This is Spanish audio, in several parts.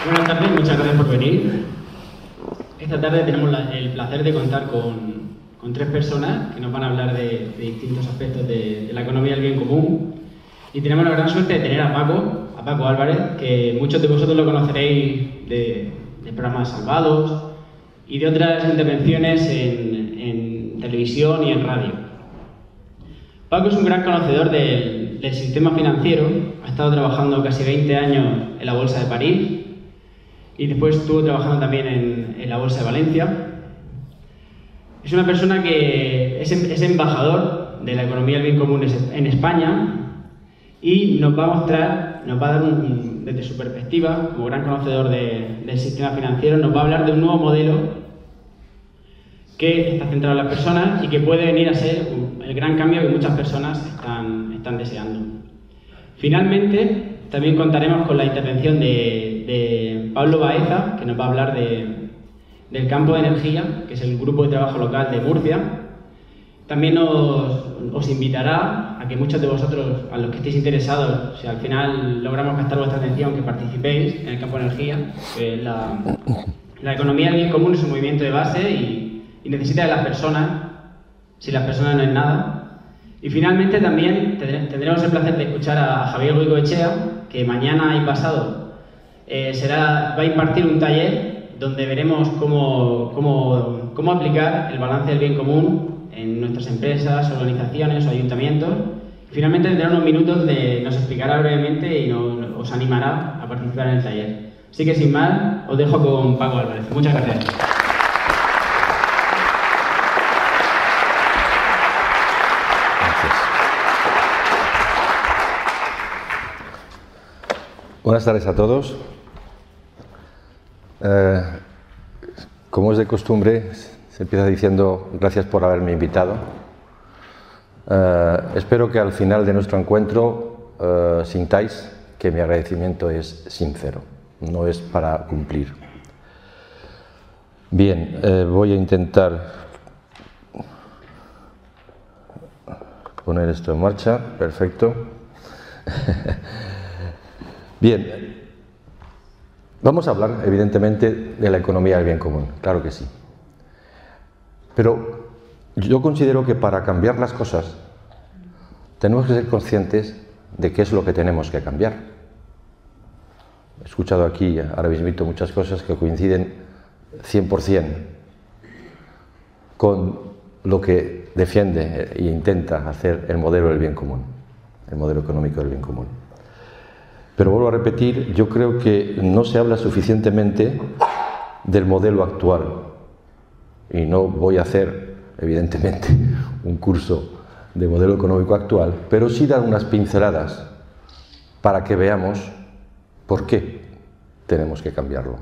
Buenas tardes, muchas gracias por venir. Esta tarde tenemos el placer de contar con tres personas que nos van a hablar de distintos aspectos de la economía del bien común. Y tenemos la gran suerte de tener a Paco Álvarez, que muchos de vosotros lo conoceréis de programas Salvados y de otras intervenciones en televisión y en radio. Paco es un gran conocedor del sistema financiero, ha estado trabajando casi 20 años en la Bolsa de París y después estuvo trabajando también en la Bolsa de Valencia. Es una persona que es embajador de la economía del bien común en España y nos va a dar desde su perspectiva, como gran conocedor del sistema financiero, nos va a hablar de un nuevo modelo que está centrado en las personas y que puede venir a ser el gran cambio que muchas personas están deseando. Finalmente, también contaremos con la intervención de Pablo Baeza, que nos va a hablar del campo de energía, que es el grupo de trabajo local de Murcia. También os invitará a que muchos de vosotros, a los que estéis interesados, si al final logramos captar vuestra atención, que participéis en el campo de energía. La economía del bien común es un movimiento de base y necesita de las personas. Si las personas no es nada. Y finalmente también tendremos el placer de escuchar a Javier Goicoechea, que mañana y pasado va a impartir un taller donde veremos cómo aplicar el balance del bien común en nuestras empresas, organizaciones o ayuntamientos. Finalmente tendrá unos minutos nos explicará brevemente y os animará a participar en el taller. Así que sin más, os dejo con Paco Álvarez. Muchas gracias. Buenas tardes a todos. Como es de costumbre, se empieza diciendo gracias por haberme invitado. Espero que al final de nuestro encuentro sintáis que mi agradecimiento es sincero, no es para cumplir. Bien, voy a intentar poner esto en marcha. Perfecto. Bien, vamos a hablar evidentemente de la economía del bien común, claro que sí. Pero yo considero que para cambiar las cosas tenemos que ser conscientes de qué es lo que tenemos que cambiar. He escuchado aquí, ahora mismo, muchas cosas que coinciden 100% con lo que defiende e intenta hacer el modelo del bien común, el modelo económico del bien común. Pero vuelvo a repetir, yo creo que no se habla suficientemente del modelo actual. Y no voy a hacer, evidentemente, un curso de modelo económico actual, pero sí dar unas pinceladas para que veamos por qué tenemos que cambiarlo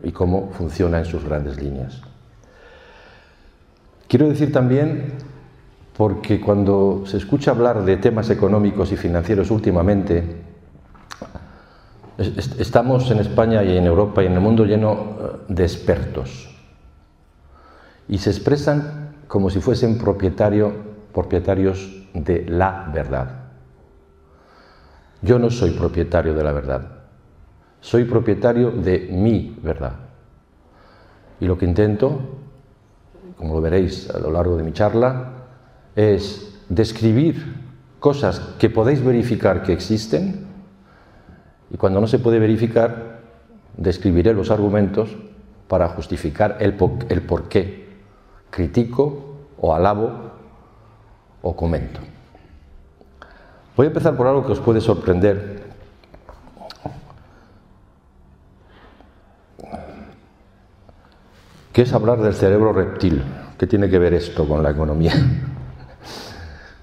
y cómo funciona en sus grandes líneas. Quiero decir también, porque cuando se escucha hablar de temas económicos y financieros últimamente, estamos en España y en Europa y en el mundo lleno de expertos y se expresan como si fuesen propietarios de la verdad. Yo no soy propietario de la verdad, soy propietario de mi verdad. Y lo que intento, como lo veréis a lo largo de mi charla, es describir cosas que podéis verificar que existen. Y cuando no se puede verificar, describiré los argumentos para justificar el por qué critico o alabo o comento. Voy a empezar por algo que os puede sorprender. Que es hablar del cerebro reptil. ¿Qué tiene que ver esto con la economía?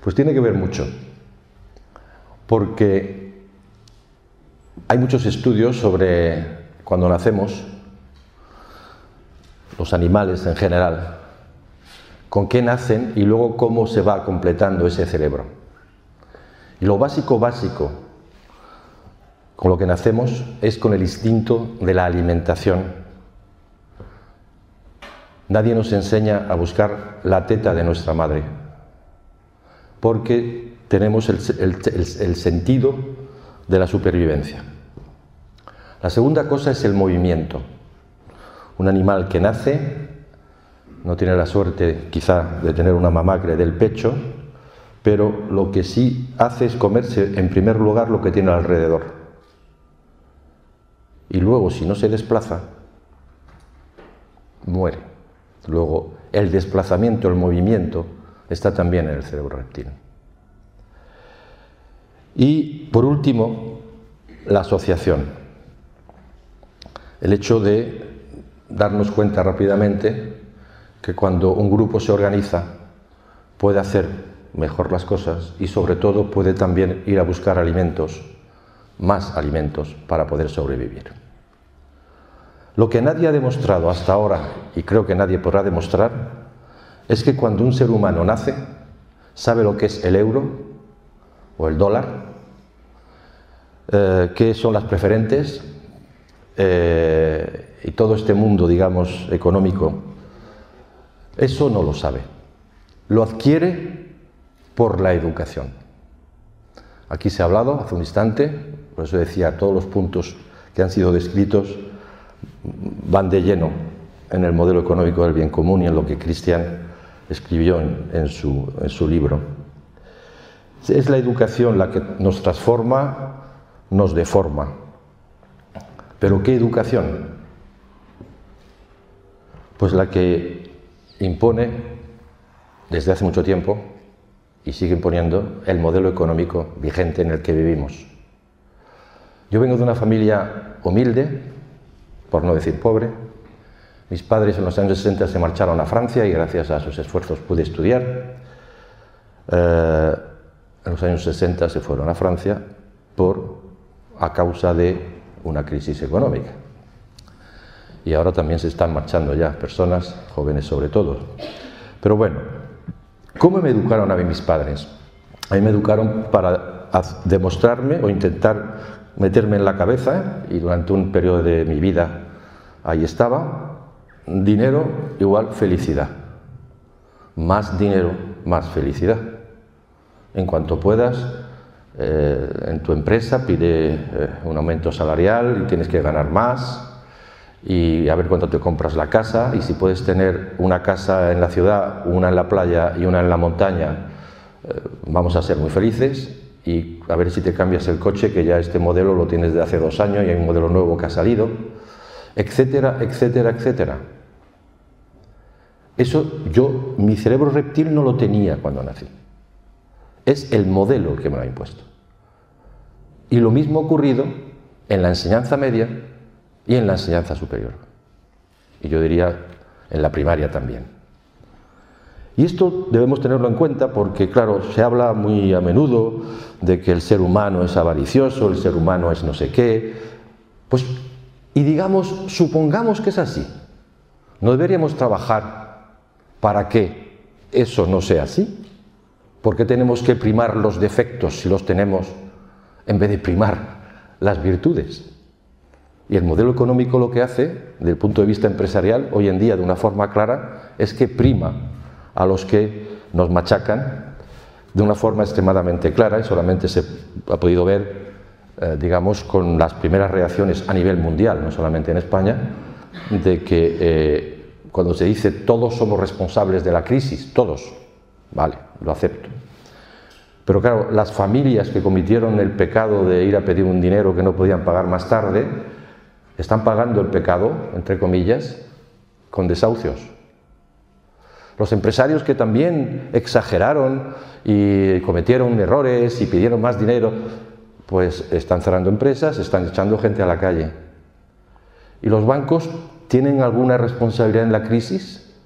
Pues tiene que ver mucho. Porque hay muchos estudios sobre cuando nacemos los animales en general, con qué nacen y luego cómo se va completando ese cerebro. Y lo básico con lo que nacemos es con el instinto de la alimentación. Nadie nos enseña a buscar la teta de nuestra madre, porque tenemos el sentido de la supervivencia. La segunda cosa es el movimiento. Un animal que nace no tiene la suerte quizá de tener una mamá que le dé el pecho, pero lo que sí hace es comerse en primer lugar lo que tiene alrededor. Y luego, si no se desplaza, muere. Luego, el desplazamiento, el movimiento, está también en el cerebro reptil. Y, por último, la asociación. El hecho de darnos cuenta rápidamente que cuando un grupo se organiza puede hacer mejor las cosas y sobre todo puede también ir a buscar alimentos, más alimentos para poder sobrevivir. Lo que nadie ha demostrado hasta ahora, y creo que nadie podrá demostrar, es que cuando un ser humano nace, sabe lo que es el euro o el dólar, qué son las preferentes, y todo este mundo, digamos, económico, eso no lo sabe. Lo adquiere por la educación. Aquí se ha hablado hace un instante, por eso decía, todos los puntos que han sido descritos van de lleno en el modelo económico del bien común y en lo que Christian escribió en su libro. Es la educación la que nos transforma, nos deforma. ¿Pero qué educación? Pues la que impone desde hace mucho tiempo y sigue imponiendo el modelo económico vigente en el que vivimos. Yo vengo de una familia humilde, por no decir pobre. Mis padres en los años 60 se marcharon a Francia y gracias a sus esfuerzos pude estudiar. En los años 60 se fueron a Francia a causa de una crisis económica. Y ahora también se están marchando ya personas, jóvenes sobre todo. Pero bueno, ¿cómo me educaron a mí mis padres? A mí me educaron para demostrarme o intentar meterme en la cabeza, y durante un periodo de mi vida ahí estaba, dinero igual felicidad. Más dinero, más felicidad. En cuanto puedas, en tu empresa pide un aumento salarial y tienes que ganar más y a ver cuánto te compras la casa, y si puedes tener una casa en la ciudad, una en la playa y una en la montaña, vamos a ser muy felices, y a ver si te cambias el coche, que ya este modelo lo tienes de hace 2 años y hay un modelo nuevo que ha salido, etcétera, etcétera, etcétera. Eso mi cerebro reptil no lo tenía cuando nací. Es el modelo que me lo ha impuesto. Y lo mismo ha ocurrido en la enseñanza media y en la enseñanza superior. Y yo diría en la primaria también. Y esto debemos tenerlo en cuenta porque, claro, se habla muy a menudo de que el ser humano es avaricioso, el ser humano es no sé qué. Pues, y digamos, supongamos que es así. ¿No deberíamos trabajar para que eso no sea así? ¿Por qué tenemos que primar los defectos si los tenemos en vez de primar las virtudes? Y el modelo económico lo que hace, desde el punto de vista empresarial, hoy en día de una forma clara, es que prima a los que nos machacan de una forma extremadamente clara, y solamente se ha podido ver, digamos, con las primeras reacciones a nivel mundial, no solamente en España, de que cuando se dice todos somos responsables de la crisis, todos, vale, lo acepto. Pero claro, las familias que cometieron el pecado de ir a pedir un dinero que no podían pagar más tarde, están pagando el pecado, entre comillas, con desahucios. Los empresarios que también exageraron y cometieron errores y pidieron más dinero, pues están cerrando empresas, están echando gente a la calle. ¿Y los bancos tienen alguna responsabilidad en la crisis?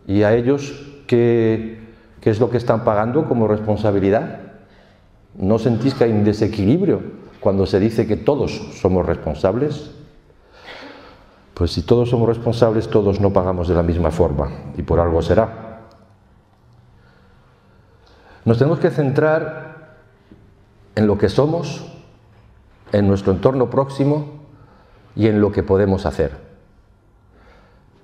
¿Y a ellos qué es lo que están pagando como responsabilidad? ¿No sentís que hay un desequilibrio cuando se dice que todos somos responsables? Pues si todos somos responsables, todos no pagamos de la misma forma, y por algo será. Nos tenemos que centrar en lo que somos, en nuestro entorno próximo y en lo que podemos hacer.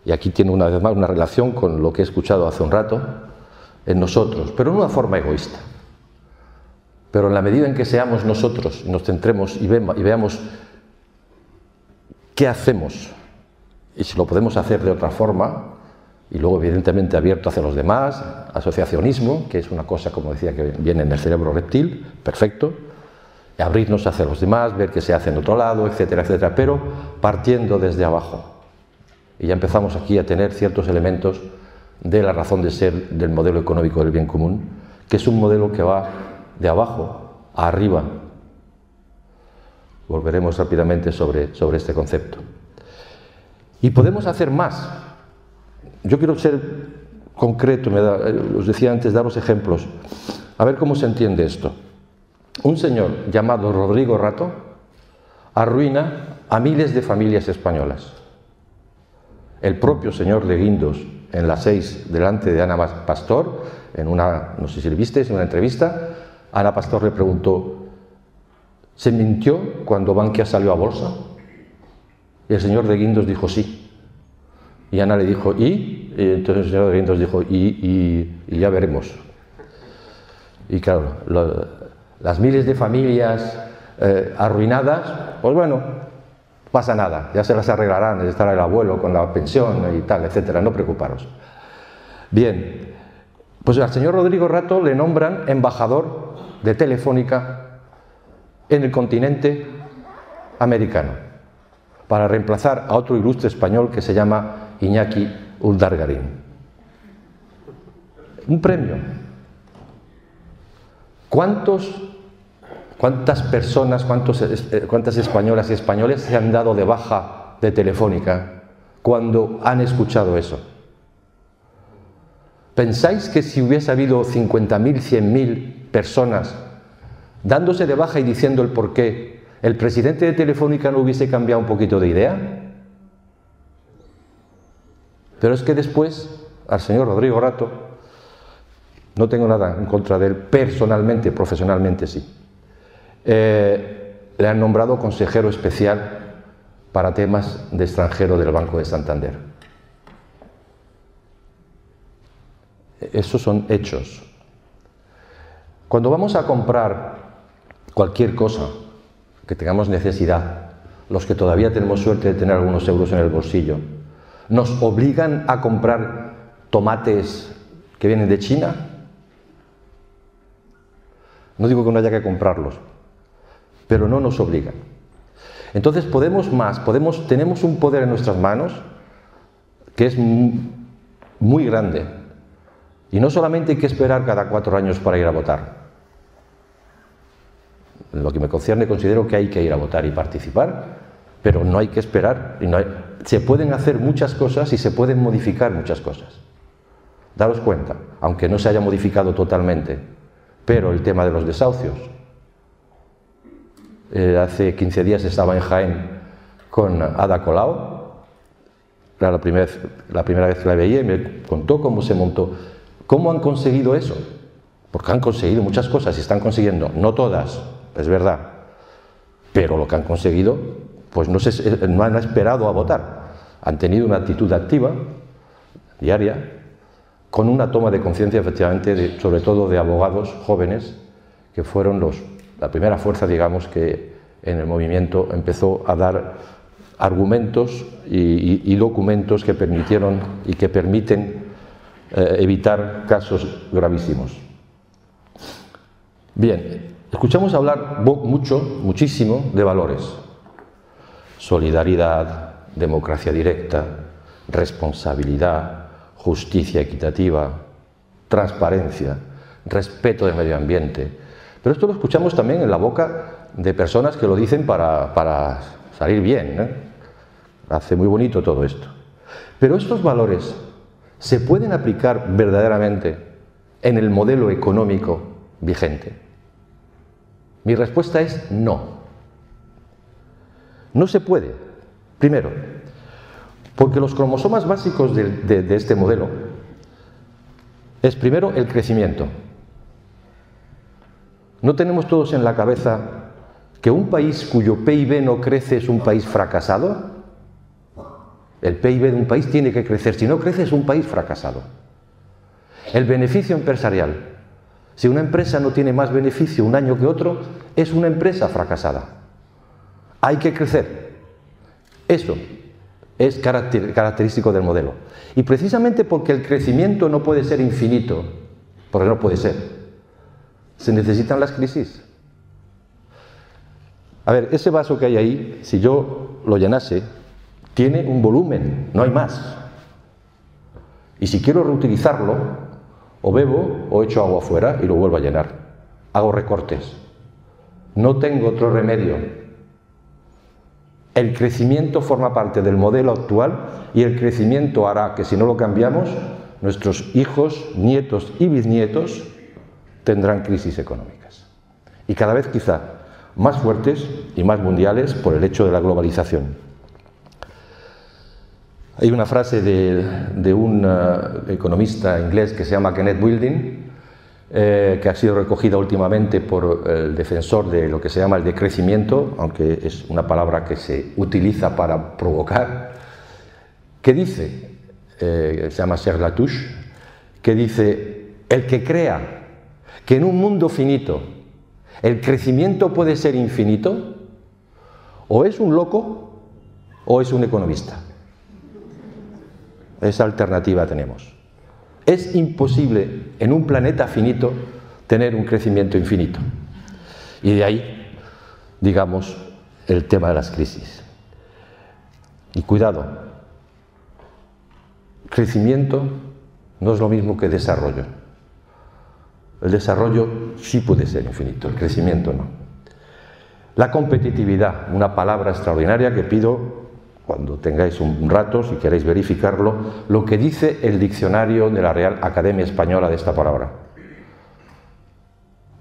Y aquí tiene una vez más una relación con lo que he escuchado hace un rato, en nosotros, pero en una forma egoísta. Pero en la medida en que seamos nosotros y nos centremos y veamos qué hacemos y si lo podemos hacer de otra forma, y luego evidentemente abierto hacia los demás, asociacionismo, que es una cosa, como decía, que viene en el cerebro reptil, perfecto, y abrirnos hacia los demás, ver qué se hace en otro lado, etcétera, etcétera, pero partiendo desde abajo. Y ya empezamos aquí a tener ciertos elementos de la razón de ser del modelo económico del bien común, que es un modelo que va de abajo a arriba. Volveremos rápidamente sobre este concepto. Y podemos hacer más. Yo quiero ser concreto, os decía antes, daros ejemplos. A ver cómo se entiende esto. Un señor llamado Rodrigo Rato arruina a miles de familias españolas. El propio señor de Guindos, en la 6, delante de Ana Pastor, en una, no sé si lo visteis, en una entrevista, Ana Pastor le preguntó: ¿se mintió cuando Bankia salió a bolsa? Y el señor de Guindos dijo sí. Y Ana le dijo ¿y? Y entonces el señor de Guindos dijo y ya veremos. Y claro, las miles de familias arruinadas, pues bueno, pasa nada, ya se las arreglarán, estará el abuelo con la pensión y tal, etcétera, no preocuparos. Bien, pues al señor Rodrigo Rato le nombran embajador de Telefónica en el continente americano, para reemplazar a otro ilustre español que se llama Iñaki Urdangarin. Un premio. ¿Cuántas personas, cuántas españolas y españoles se han dado de baja de Telefónica cuando han escuchado eso? ¿Pensáis que si hubiese habido 50.000, 100.000 personas dándose de baja y diciendo el porqué, el presidente de Telefónica no hubiese cambiado un poquito de idea? Pero es que después, al señor Rodrigo Rato, no tengo nada en contra de él personalmente, profesionalmente sí, le han nombrado consejero especial para temas de extranjero del Banco de Santander. Esos son hechos. Cuando vamos a comprar cualquier cosa que tengamos necesidad, los que todavía tenemos suerte de tener algunos euros en el bolsillo, ¿nos obligan a comprar tomates que vienen de China? No digo que no haya que comprarlos, pero no nos obligan. Entonces podemos más, tenemos un poder en nuestras manos que es muy grande. Y no solamente hay que esperar cada 4 años para ir a votar. En lo que me concierne, considero que hay que ir a votar y participar, pero no hay que esperar. Se pueden hacer muchas cosas y se pueden modificar muchas cosas. Daros cuenta, aunque no se haya modificado totalmente, pero el tema de los desahucios. Hace 15 días estaba en Jaén con Ada Colau, era la primera vez que la veía, y me contó cómo se montó. ¿Cómo han conseguido eso? Porque han conseguido muchas cosas y están consiguiendo, no todas, es verdad, pero lo que han conseguido, pues no han esperado a votar, han tenido una actitud activa, diaria, con una toma de conciencia efectivamente, sobre todo de abogados jóvenes, que fueron la primera fuerza, digamos, que en el movimiento empezó a dar argumentos y documentos que permitieron y que permiten evitar casos gravísimos. Bien, escuchamos hablar muchísimo de valores: solidaridad, democracia directa, responsabilidad, justicia equitativa, transparencia, respeto del medio ambiente. Pero esto lo escuchamos también en la boca de personas que lo dicen para salir bien, Hace muy bonito todo esto. Pero estos valores ¿se pueden aplicar verdaderamente en el modelo económico vigente? Mi respuesta es no. No se puede. Primero, Porque los cromosomas básicos de este modelo es primero el crecimiento. ¿No tenemos todos en la cabeza que un país cuyo PIB no crece es un país fracasado? El PIB de un país tiene que crecer, si no crece es un país fracasado. El beneficio empresarial. Si una empresa no tiene más beneficio un año que otro, es una empresa fracasada. Hay que crecer. Eso es característico del modelo. Y precisamente porque el crecimiento no puede ser infinito, porque no puede ser, se necesitan las crisis. A ver, ese vaso que hay ahí, si yo lo llenase, tiene un volumen, no hay más. Y si quiero reutilizarlo, o bebo o echo agua afuera y lo vuelvo a llenar. Hago recortes. No tengo otro remedio. El crecimiento forma parte del modelo actual y el crecimiento hará que si no lo cambiamos, nuestros hijos, nietos y bisnietos tendrán crisis económicas. Y cada vez quizá más fuertes y más mundiales por el hecho de la globalización. Hay una frase de un economista inglés que se llama Kenneth Wilding, que ha sido recogida últimamente por el defensor de lo que se llama el decrecimiento, aunque es una palabra que se utiliza para provocar, que dice, se llama Serge Latouche, que dice: el que crea que en un mundo finito el crecimiento puede ser infinito, o es un loco o es un economista. Esa alternativa tenemos. Es imposible en un planeta finito tener un crecimiento infinito. Y de ahí, digamos, el tema de las crisis. Y cuidado, crecimiento no es lo mismo que desarrollo. El desarrollo sí puede ser infinito, el crecimiento no. La competitividad, una palabra extraordinaria que pido cuando tengáis un rato, si queréis verificarlo, lo que dice el diccionario de la Real Academia Española de esta palabra.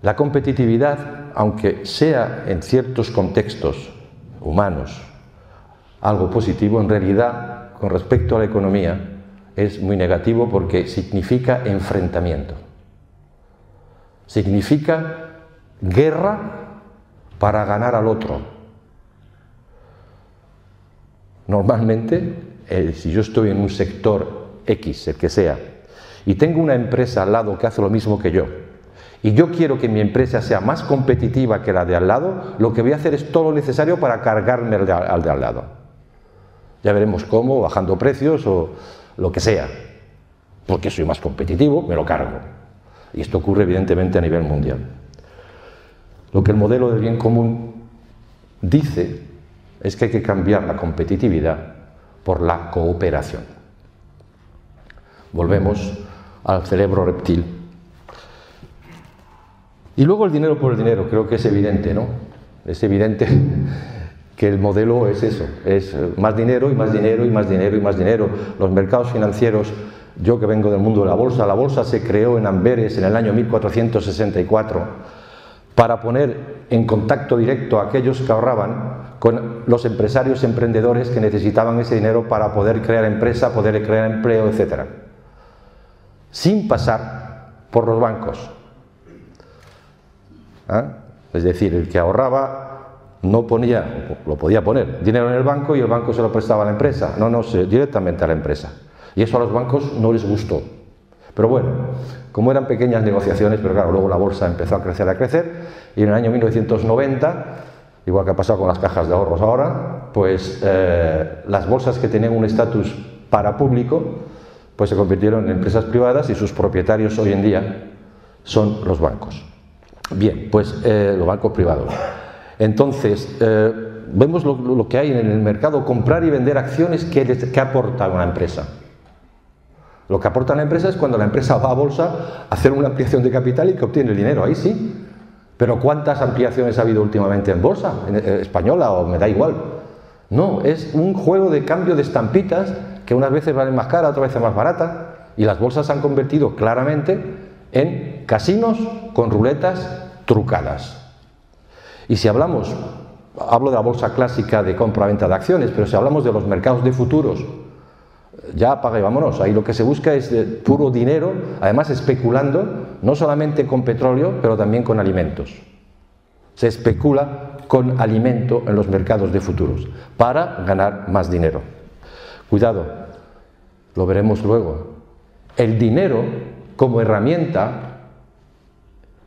La competitividad, aunque sea en ciertos contextos humanos algo positivo, en realidad, con respecto a la economía, es muy negativo porque significa enfrentamiento. Significa guerra para ganar al otro. Normalmente, si yo estoy en un sector X, el que sea, y tengo una empresa al lado que hace lo mismo que yo, y yo quiero que mi empresa sea más competitiva que la de al lado, lo que voy a hacer es todo lo necesario para cargarme al de al lado. Ya veremos cómo, bajando precios o lo que sea. Porque soy más competitivo, me lo cargo. Y esto ocurre evidentemente a nivel mundial. Lo que el modelo del bien común dice es que hay que cambiar la competitividad por la cooperación. Volvemos al cerebro reptil. Y luego el dinero por el dinero, creo que es evidente, ¿no? Es evidente que el modelo es eso, es más dinero y más dinero y más dinero y más dinero. Los mercados financieros, yo que vengo del mundo de la bolsa se creó en Amberes en el año 1464 para poner en contacto directo a aquellos que ahorraban con los empresarios emprendedores que necesitaban ese dinero para poder crear empresa, poder crear empleo, etc. Sin pasar por los bancos. Es decir, el que ahorraba no ponía, lo podía poner, dinero en el banco y el banco se lo prestaba a la empresa. No, directamente a la empresa. Y eso a los bancos no les gustó. Pero bueno, como eran pequeñas negociaciones, pero claro, luego la bolsa empezó a crecer, y en el año 1990, igual que ha pasado con las cajas de ahorros ahora, pues las bolsas que tenían un estatus parapúblico, pues se convirtieron en empresas privadas y sus propietarios hoy en día son los bancos. Bien, pues los bancos privados. Entonces, vemos lo que hay en el mercado, comprar y vender acciones que aporta una empresa. Lo que aporta la empresa es cuando la empresa va a bolsa a hacer una ampliación de capital y que obtiene el dinero, ahí sí. Pero ¿cuántas ampliaciones ha habido últimamente en bolsa? ¿Española o me da igual? No, es un juego de cambio de estampitas que unas veces valen más cara, otras veces más barata, y las bolsas se han convertido claramente en casinos con ruletas trucadas. Y si hablamos, hablo de la bolsa clásica de compra-venta de acciones, pero si hablamos de los mercados de futuros, ya apaga y vámonos. Ahí lo que se busca es puro dinero, además especulando, no solamente con petróleo, pero también con alimentos. Se especula con alimento en los mercados de futuros para ganar más dinero. Cuidado, lo veremos luego. El dinero como herramienta,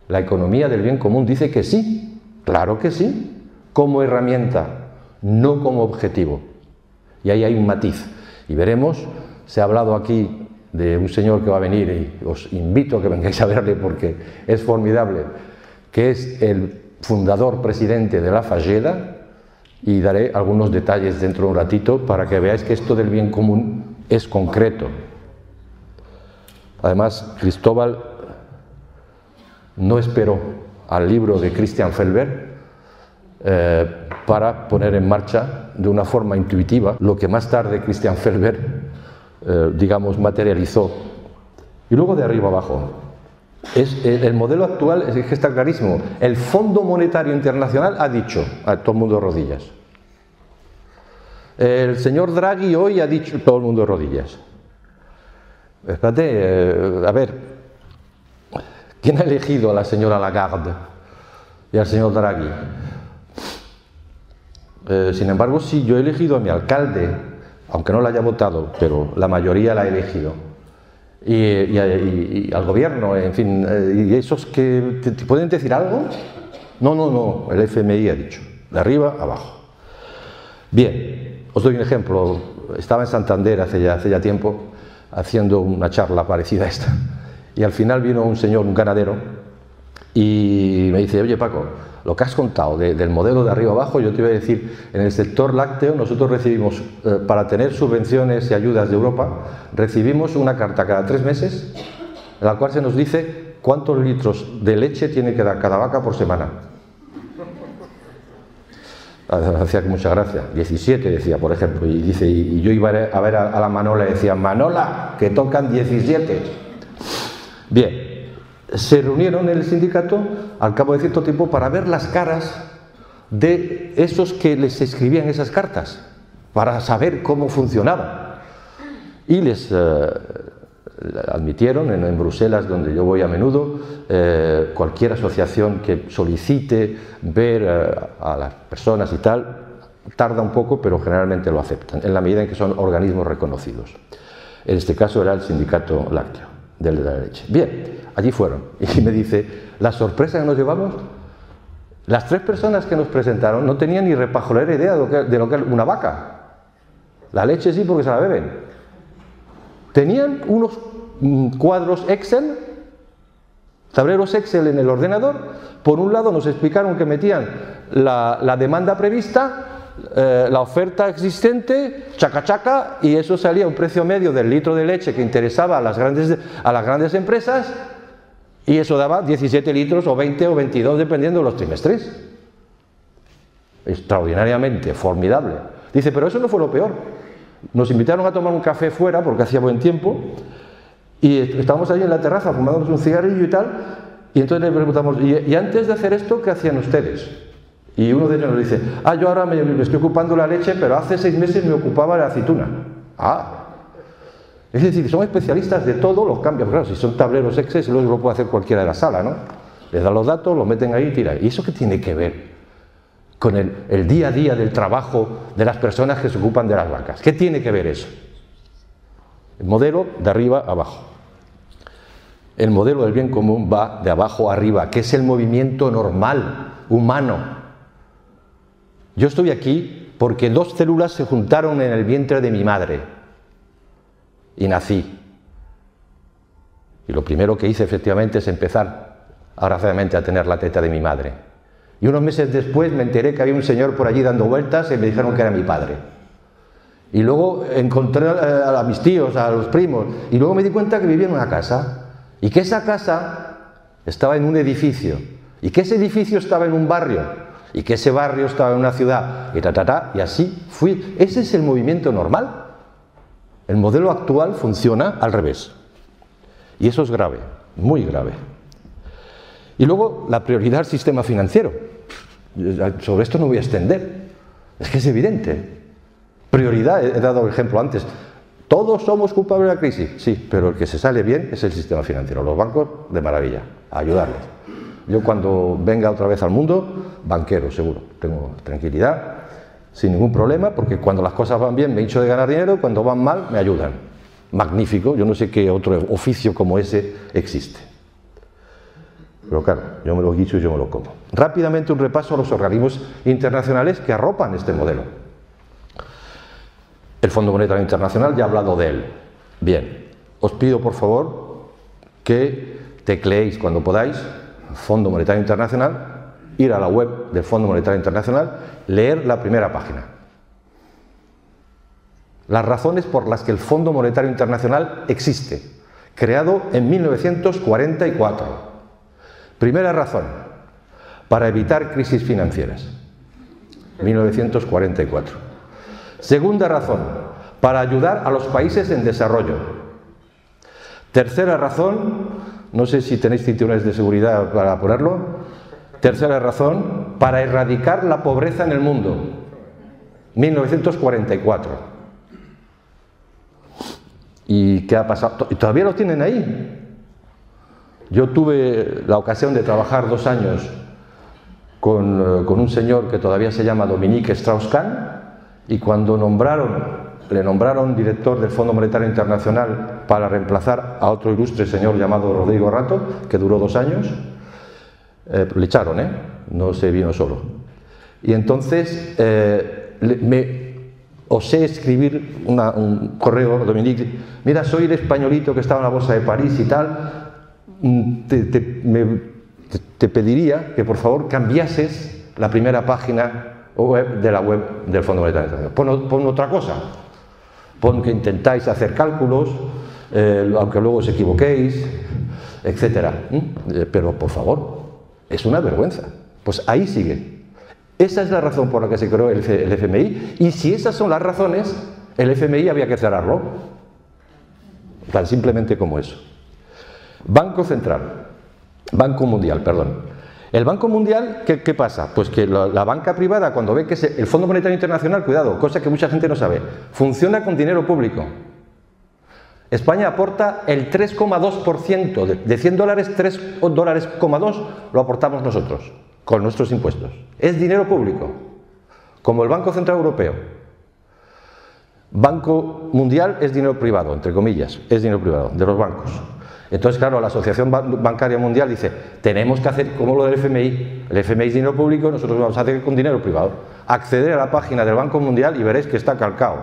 la economía del bien común dice que sí, claro que sí, como herramienta, no como objetivo. Y ahí hay un matiz. Y veremos, se ha hablado aquí de un señor que va a venir y os invito a que vengáis a verle porque es formidable, que es el fundador presidente de la Fageda, y daré algunos detalles dentro de un ratito para que veáis que esto del bien común es concreto. Además, Cristóbal no esperó al libro de Christian Felber para poner en marcha de una forma intuitiva lo que más tarde Christian Felber, digamos, materializó. Y luego de arriba abajo. El modelo actual es que está clarísimo. El Fondo Monetario Internacional ha dicho a todo el mundo de rodillas. El señor Draghi hoy ha dicho todo el mundo de rodillas. Espérate, a ver, ¿quién ha elegido a la señora Lagarde y al señor Draghi? Sin embargo, sí, yo he elegido a mi alcalde, aunque no la haya votado, pero la mayoría la ha elegido. Y al gobierno, en fin, y esos que te pueden decir algo. No, el FMI ha dicho, de arriba a abajo. Bien, os doy un ejemplo. Estaba en Santander hace ya tiempo haciendo una charla parecida a esta, y al final vino un señor, un ganadero, y me dice: oye Paco, lo que has contado del modelo de arriba abajo, yo te voy a decir, en el sector lácteo nosotros recibimos, para tener subvenciones y ayudas de Europa, recibimos una carta cada 3 meses en la cual se nos dice cuántos litros de leche tiene que dar cada vaca por semana. Hacía mucha gracia, 17 decía, por ejemplo, y dice, y yo iba a ver a la Manola y decía: Manola, que tocan 17. Bien. Se reunieron en el sindicato al cabo de cierto tiempo para ver las caras de esos que les escribían esas cartas, para saber cómo funcionaba. Y les admitieron en Bruselas, donde yo voy a menudo, cualquier asociación que solicite ver a las personas y tal, tarda un poco, pero generalmente lo aceptan, en la medida en que son organismos reconocidos. En este caso era el sindicato lácteo de la leche. Bien. Allí fueron, y me dice, la sorpresa que nos llevamos, las 3 personas que nos presentaron no tenían ni repajolera idea de lo que es una vaca. La leche sí, porque se la beben. Tenían unos cuadros Excel, tableros Excel en el ordenador. Por un lado nos explicaron que metían la demanda prevista, la oferta existente, chaca chaca, y eso salía un precio medio del litro de leche que interesaba a las grandes empresas. Y eso daba 17 litros o 20 o 22 dependiendo de los trimestres. Extraordinariamente, formidable. Dice, pero eso no fue lo peor. Nos invitaron a tomar un café fuera porque hacía buen tiempo y estábamos allí en la terraza fumándonos un cigarrillo y tal, y entonces le preguntamos, ¿y antes de hacer esto qué hacían ustedes? Y uno de ellos nos dice, yo ahora me estoy ocupando la leche, pero hace 6 meses me ocupaba la aceituna. Es decir, son especialistas de todo, los cambios. Claro, si son tableros Excel, luego lo puede hacer cualquiera de la sala, ¿no? Les dan los datos, los meten ahí y tiran. ¿Y eso qué tiene que ver con el día a día del trabajo de las personas que se ocupan de las vacas? ¿Qué tiene que ver eso? El modelo de arriba a abajo. El modelo del bien común va de abajo a arriba, que es el movimiento normal, humano. Yo estoy aquí porque 2 células se juntaron en el vientre de mi madre. Y nací. Y lo primero que hice efectivamente es empezar agraciadamente a tener la teta de mi madre. Y unos meses después me enteré que había un señor por allí dando vueltas y me dijeron que era mi padre. Y luego encontré a mis tíos, a los primos, y luego me di cuenta que vivía en una casa. Y que esa casa estaba en un edificio. Y que ese edificio estaba en un barrio. Y que ese barrio estaba en una ciudad. Y así fui. Ese es el movimiento normal. El modelo actual funciona al revés. Y eso es grave, muy grave. Y luego la prioridad del sistema financiero. Sobre esto no voy a extender. Es que es evidente. Prioridad, he dado el ejemplo antes. ¿Todos somos culpables de la crisis? Sí, pero el que se sale bien es el sistema financiero. Los bancos, de maravilla, a ayudarles. Yo cuando venga otra vez al mundo, banquero, seguro. Tengo tranquilidad, sin ningún problema, porque cuando las cosas van bien me hincho de ganar dinero, cuando van mal me ayudan. Magnífico, yo no sé qué otro oficio como ese existe. Pero claro, yo me lo guiso y yo me lo como. Rápidamente un repaso a los organismos internacionales que arropan este modelo. El Fondo Monetario Internacional, ya he hablado de él. Bien, os pido por favor que tecleéis cuando podáis Fondo Monetario Internacional, ir a la web del Fondo Monetario Internacional, leer la primera página. Las razones por las que el Fondo Monetario Internacional existe, creado en 1944. Primera razón, para evitar crisis financieras. 1944. Segunda razón, para ayudar a los países en desarrollo. Tercera razón, no sé si tenéis cinturones de seguridad para ponerlo. Tercera razón, para erradicar la pobreza en el mundo. 1944. ¿Y qué ha pasado? ¿Y todavía lo tienen ahí? Yo tuve la ocasión de trabajar 2 años con un señor que todavía se llama Dominique Strauss-Kahn, y cuando le nombraron director del Fondo Monetario Internacional para reemplazar a otro ilustre señor llamado Rodrigo Rato, que duró 2 años, le echaron, no se vino solo. Y entonces osé escribir un correo a Dominique: mira, soy el españolito que estaba en la Bolsa de París y tal, te pediría que por favor cambiases la primera página web de la web del Fondo Monetario Internacional. Pon otra cosa. Pon que intentáis hacer cálculos, aunque luego os equivoquéis, etcétera. Pero por favor, es una vergüenza. Pues ahí sigue. Esa es la razón por la que se creó el FMI, y si esas son las razones, el FMI había que cerrarlo. Tan simplemente como eso. Banco Mundial, perdón. El Banco Mundial, ¿qué pasa? Pues que la banca privada, cuando ve que el Fondo Monetario Internacional, cuidado, cosa que mucha gente no sabe, funciona con dinero público. España aporta el 3,2%, de 100 dólares, 3,2 dólares lo aportamos nosotros, con nuestros impuestos. Es dinero público, como el Banco Central Europeo. Banco Mundial es dinero privado, entre comillas, es dinero privado, de los bancos. Entonces, claro, la Asociación Bancaria Mundial dice: tenemos que hacer como lo del FMI. El FMI es dinero público, nosotros vamos a hacer con dinero privado. Acceder a la página del Banco Mundial y veréis que está calcado.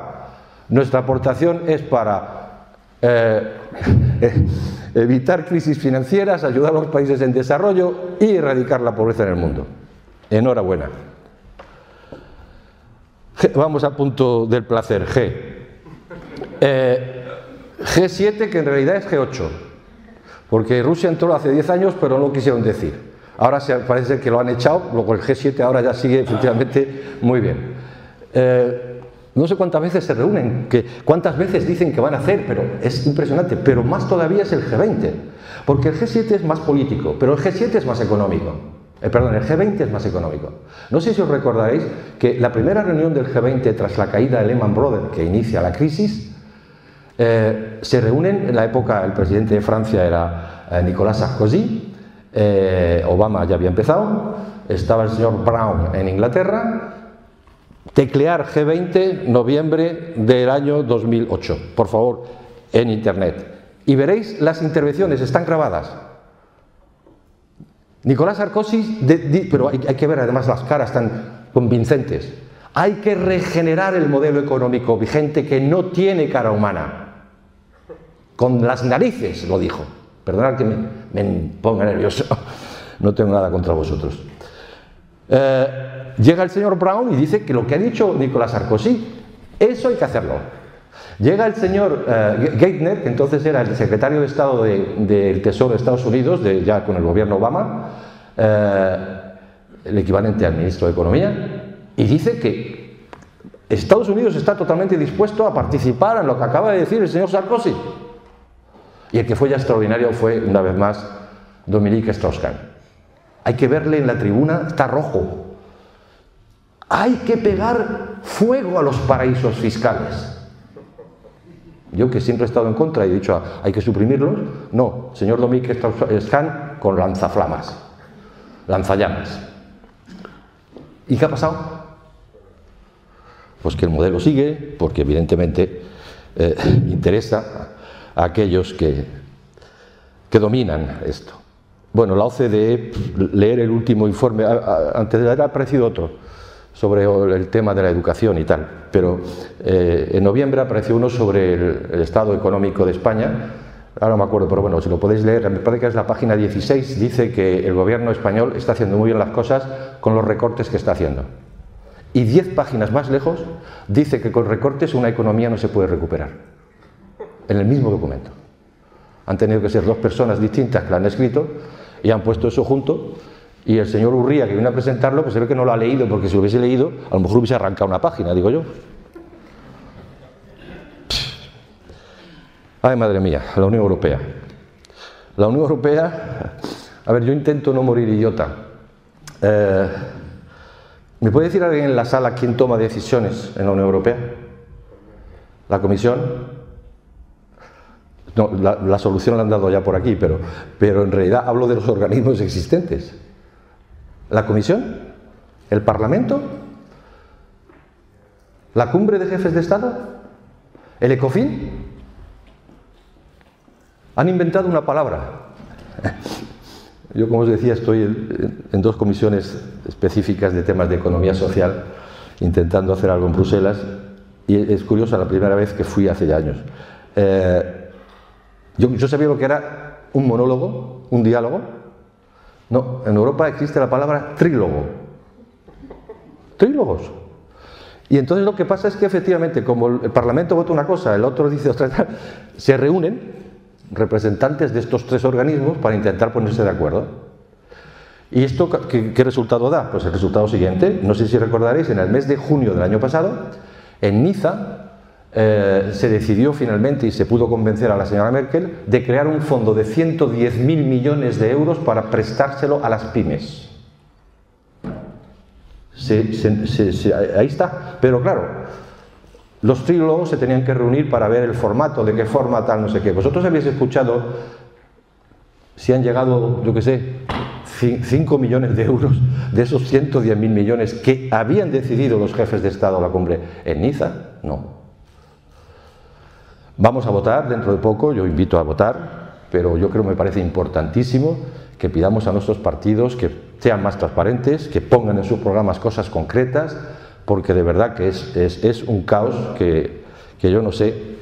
Nuestra aportación es para evitar crisis financieras, ayudar a los países en desarrollo y erradicar la pobreza en el mundo. Enhorabuena. Vamos al punto del placer, G7, que en realidad es G8. Porque Rusia entró hace 10 años, pero no lo quisieron decir. Ahora parece ser que lo han echado, luego el G7 ahora ya sigue efectivamente muy bien. No sé cuántas veces se reúnen, cuántas veces dicen que van a hacer, pero es impresionante. Pero más todavía es el G20, porque el G7 es más político, pero el G7 es más económico. El G20 es más económico. No sé si os recordaréis que la primera reunión del G20 tras la caída de Lehman Brothers, que inicia la crisis, se reúnen, en la época el presidente de Francia era Nicolas Sarkozy, Obama ya había empezado, estaba el señor Brown en Inglaterra. Teclear G20, noviembre del año 2008, por favor, en internet, y veréis las intervenciones, están grabadas. Nicolas Sarkozy, pero hay que ver además las caras tan convincentes. Hay que regenerar el modelo económico vigente que no tiene cara humana. Con las narices lo dijo. Perdonad que me ponga nervioso, no tengo nada contra vosotros. Llega el señor Brown y dice que lo que ha dicho Nicolas Sarkozy, eso hay que hacerlo. Llega el señor Geithner, que entonces era el secretario de Estado del Tesoro de Estados Unidos, ya con el gobierno Obama, el equivalente al ministro de Economía, y dice que Estados Unidos está totalmente dispuesto a participar en lo que acaba de decir el señor Sarkozy. Y el que fue ya extraordinario fue, una vez más, Dominique Strauss-Kahn. Hay que verle en la tribuna, está rojo. Hay que pegar fuego a los paraísos fiscales. Yo, que siempre he estado en contra y he dicho hay que suprimirlos, no, el señor Domínguez Strauss-Kahn con lanzaflamas, lanzallamas. ¿Y qué ha pasado? Pues que el modelo sigue, porque evidentemente interesa a aquellos que dominan esto. Bueno, la OCDE, leer el último informe, antes de él ha aparecido otro, sobre el tema de la educación y tal, pero en noviembre apareció uno sobre el estado económico de España, ahora no me acuerdo, pero bueno, si lo podéis leer, me parece que es la página 16, dice que el gobierno español está haciendo muy bien las cosas con los recortes que está haciendo. Y 10 páginas más lejos dice que con recortes una economía no se puede recuperar, en el mismo documento. Han tenido que ser 2 personas distintas que lo han escrito y han puesto eso junto. Y el señor Urría, que viene a presentarlo, pues se ve que no lo ha leído, porque si lo hubiese leído, a lo mejor hubiese arrancado una página, digo yo. Ay, madre mía, la Unión Europea. La Unión Europea, a ver, yo intento no morir idiota. ¿Me puede decir alguien en la sala quién toma decisiones en la Unión Europea? ¿La Comisión? No, la solución la han dado ya por aquí, pero en realidad hablo de los organismos existentes. ¿La Comisión? ¿El Parlamento? ¿La Cumbre de Jefes de Estado? ¿El ECOFIN? Han inventado una palabra. Yo, como os decía, estoy en 2 comisiones específicas de temas de economía social, intentando hacer algo en Bruselas, y es curioso, la primera vez que fui hace ya años. Yo sabía lo que era un monólogo, un diálogo. No, en Europa existe la palabra trílogo. Trílogos. Y entonces lo que pasa es que efectivamente, como el Parlamento vota una cosa, el otro dice otra, se reúnen representantes de estos 3 organismos para intentar ponerse de acuerdo. ¿Y esto qué resultado da? Pues el resultado siguiente, no sé si recordaréis, en el mes de junio del año pasado, en Niza, se decidió finalmente y se pudo convencer a la señora Merkel de crear un fondo de 110.000 millones de euros para prestárselo a las pymes. Ahí está, pero claro, los trílogos se tenían que reunir para ver el formato, de qué forma, tal, no sé qué. Vosotros habéis escuchado si han llegado, yo qué sé, 5 millones de euros de esos 110.000 millones que habían decidido los jefes de Estado a la cumbre en Niza. No. Vamos a votar dentro de poco, yo invito a votar, pero yo creo que me parece importantísimo que pidamos a nuestros partidos que sean más transparentes, que pongan en sus programas cosas concretas, porque de verdad que es un caos que yo no sé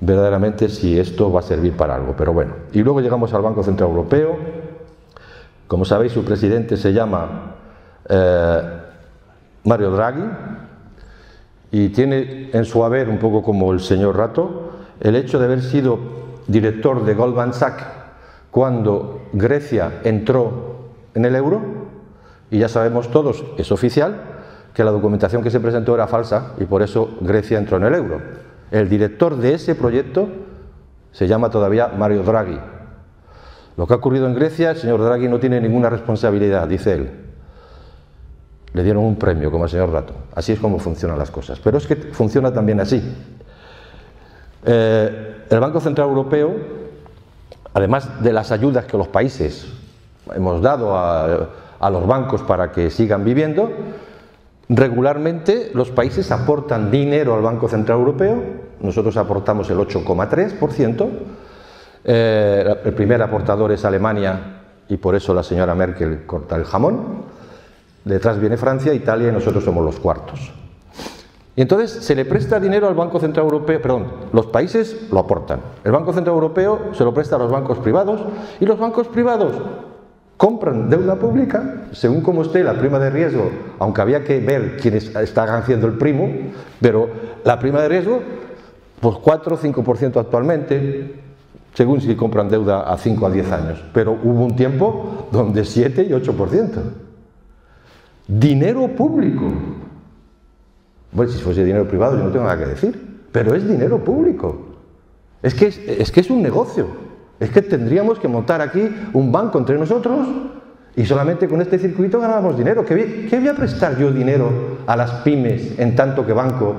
verdaderamente si esto va a servir para algo, pero bueno. Y luego llegamos al Banco Central Europeo. Como sabéis, su presidente se llama Mario Draghi y tiene en su haber, un poco como el señor Rato, el hecho de haber sido director de Goldman Sachs cuando Grecia entró en el euro, y ya sabemos todos, es oficial, que la documentación que se presentó era falsa y por eso Grecia entró en el euro. El director de ese proyecto se llama todavía Mario Draghi. Lo que ha ocurrido en Grecia, el señor Draghi no tiene ninguna responsabilidad, dice él. Le dieron un premio, como al señor Rato. Así es como funcionan las cosas. Pero es que funciona también así. El Banco Central Europeo, además de las ayudas que los países hemos dado a los bancos para que sigan viviendo, regularmente los países aportan dinero al Banco Central Europeo. Nosotros aportamos el 8,3%. El primer aportador es Alemania y por eso la señora Merkel corta el jamón. Detrás viene Francia, Italia y nosotros somos los cuartos. Y entonces se le presta dinero al Banco Central Europeo, perdón, los países lo aportan. El Banco Central Europeo se lo presta a los bancos privados y los bancos privados compran deuda pública según como esté la prima de riesgo, aunque había que ver quiénes están haciendo el primo, pero la prima de riesgo, pues 4 o 5% actualmente, según si compran deuda a 5 a 10 años, pero hubo un tiempo donde 7 y 8%. Dinero público. Bueno, si fuese dinero privado yo no tengo nada que decir, pero es dinero público. Es que es un negocio. Es que tendríamos que montar aquí un banco entre nosotros y solamente con este circuito ganábamos dinero. ¿Qué voy a prestar yo dinero a las pymes en tanto que banco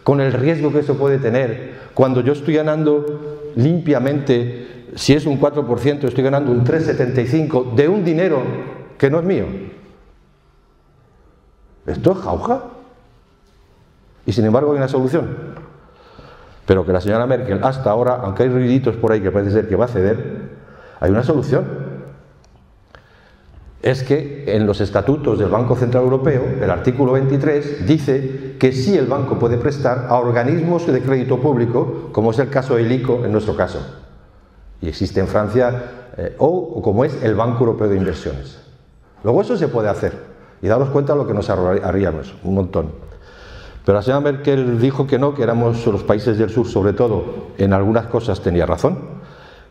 con el riesgo que eso puede tener, cuando yo estoy ganando limpiamente, si es un 4%, estoy ganando un 3,75% de un dinero que no es mío. Esto es jauja. Y sin embargo hay una solución. Pero que la señora Merkel hasta ahora, aunque hay ruiditos por ahí que parece ser que va a ceder, hay una solución. Es que en los estatutos del Banco Central Europeo, el artículo 23 dice que sí el banco puede prestar a organismos de crédito público, como es el caso del ICO en nuestro caso. Y existe en Francia, o como es el Banco Europeo de Inversiones. Luego eso se puede hacer. Y daros cuenta de lo que nos haríamos, un montón. Pero la señora Merkel dijo que no, que éramos los países del sur, sobre todo, en algunas cosas tenía razón.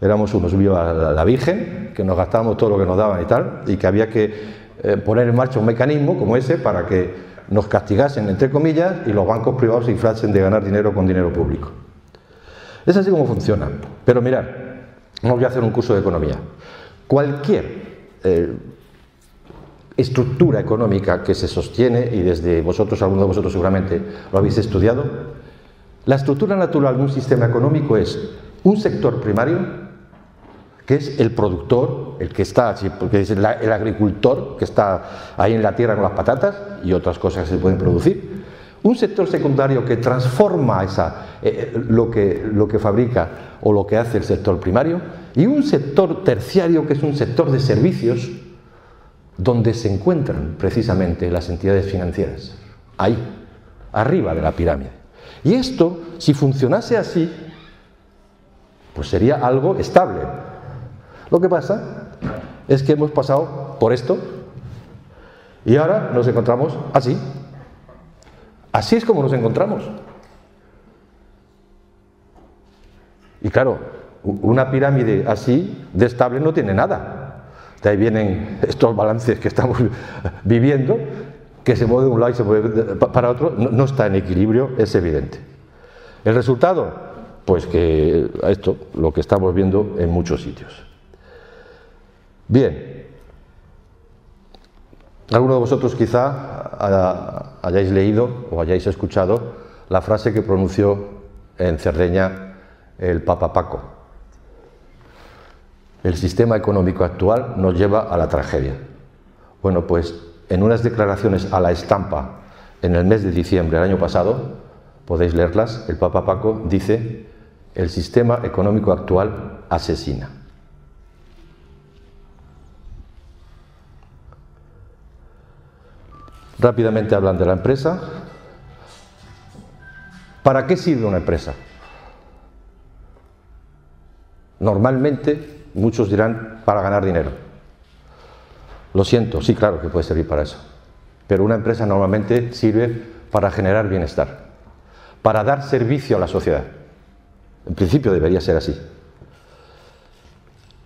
Éramos unos viva la Virgen, que nos gastábamos todo lo que nos daban y tal, y que había que poner en marcha un mecanismo como ese para que nos castigasen, entre comillas, y los bancos privados se inflasen de ganar dinero con dinero público. Es así como funciona. Pero mirad, no voy a hacer un curso de economía. Cualquier estructura económica que se sostiene, y desde vosotros, algunos de vosotros seguramente lo habéis estudiado, la estructura natural de un sistema económico es un sector primario, que es el productor, el que está, porque es el agricultor que está ahí en la tierra con las patatas y otras cosas que se pueden producir. Un sector secundario que transforma lo que fabrica o lo que hace el sector primario, y un sector terciario que es un sector de servicios donde se encuentran precisamente las entidades financieras, ahí, arriba de la pirámide. Y esto, si funcionase así, pues sería algo estable. Lo que pasa es que hemos pasado por esto y ahora nos encontramos así. Así es como nos encontramos. Y claro, una pirámide así de estable no tiene nada. De ahí vienen estos balances que estamos viviendo, que se mueve de un lado y se mueve para otro, no está en equilibrio, es evidente. ¿El resultado? Pues que esto, lo que estamos viendo en muchos sitios. Bien, alguno de vosotros quizá hayáis leído o hayáis escuchado la frase que pronunció en Cerdeña el Papa Paco. El sistema económico actual nos lleva a la tragedia. Bueno, pues en unas declaraciones a La Estampa en el mes de diciembre del año pasado, podéis leerlas, el Papa Paco dice: el sistema económico actual asesina. Rápidamente hablan de la empresa. ¿Para qué sirve una empresa? Normalmente, muchos dirán, para ganar dinero. Lo siento, sí, claro que puede servir para eso. Pero una empresa normalmente sirve para generar bienestar, para dar servicio a la sociedad. En principio debería ser así.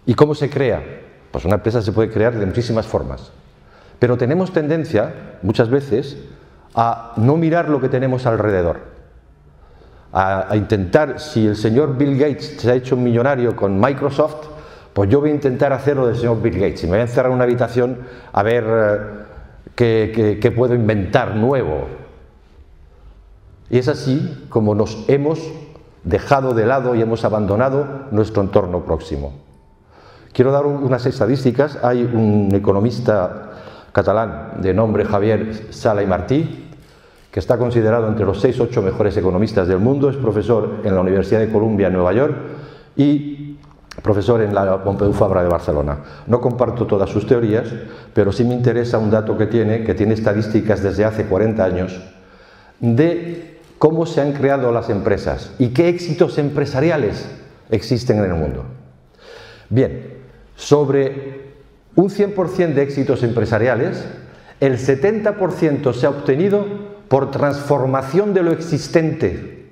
¿Y cómo se crea? Pues una empresa se puede crear de muchísimas formas. Pero tenemos tendencia, muchas veces, a no mirar lo que tenemos alrededor. A intentar, si el señor Bill Gates se ha hecho un millonario con Microsoft, pues yo voy a intentar hacerlo del señor Bill Gates. Y me voy a encerrar en una habitación a ver qué puedo inventar nuevo. Y es así como nos hemos dejado de lado y hemos abandonado nuestro entorno próximo. Quiero dar unas estadísticas. Hay un economista catalán de nombre Javier Sala y Martí, que está considerado entre los 6 o 8 mejores economistas del mundo. Es profesor en la Universidad de Columbia en Nueva York y profesor en la Pompeu Fabra de Barcelona. No comparto todas sus teorías, pero sí me interesa un dato que tiene estadísticas desde hace 40 años de cómo se han creado las empresas y qué éxitos empresariales existen en el mundo. Bien, sobre un 100% de éxitos empresariales, el 70% se ha obtenido por transformación de lo existente,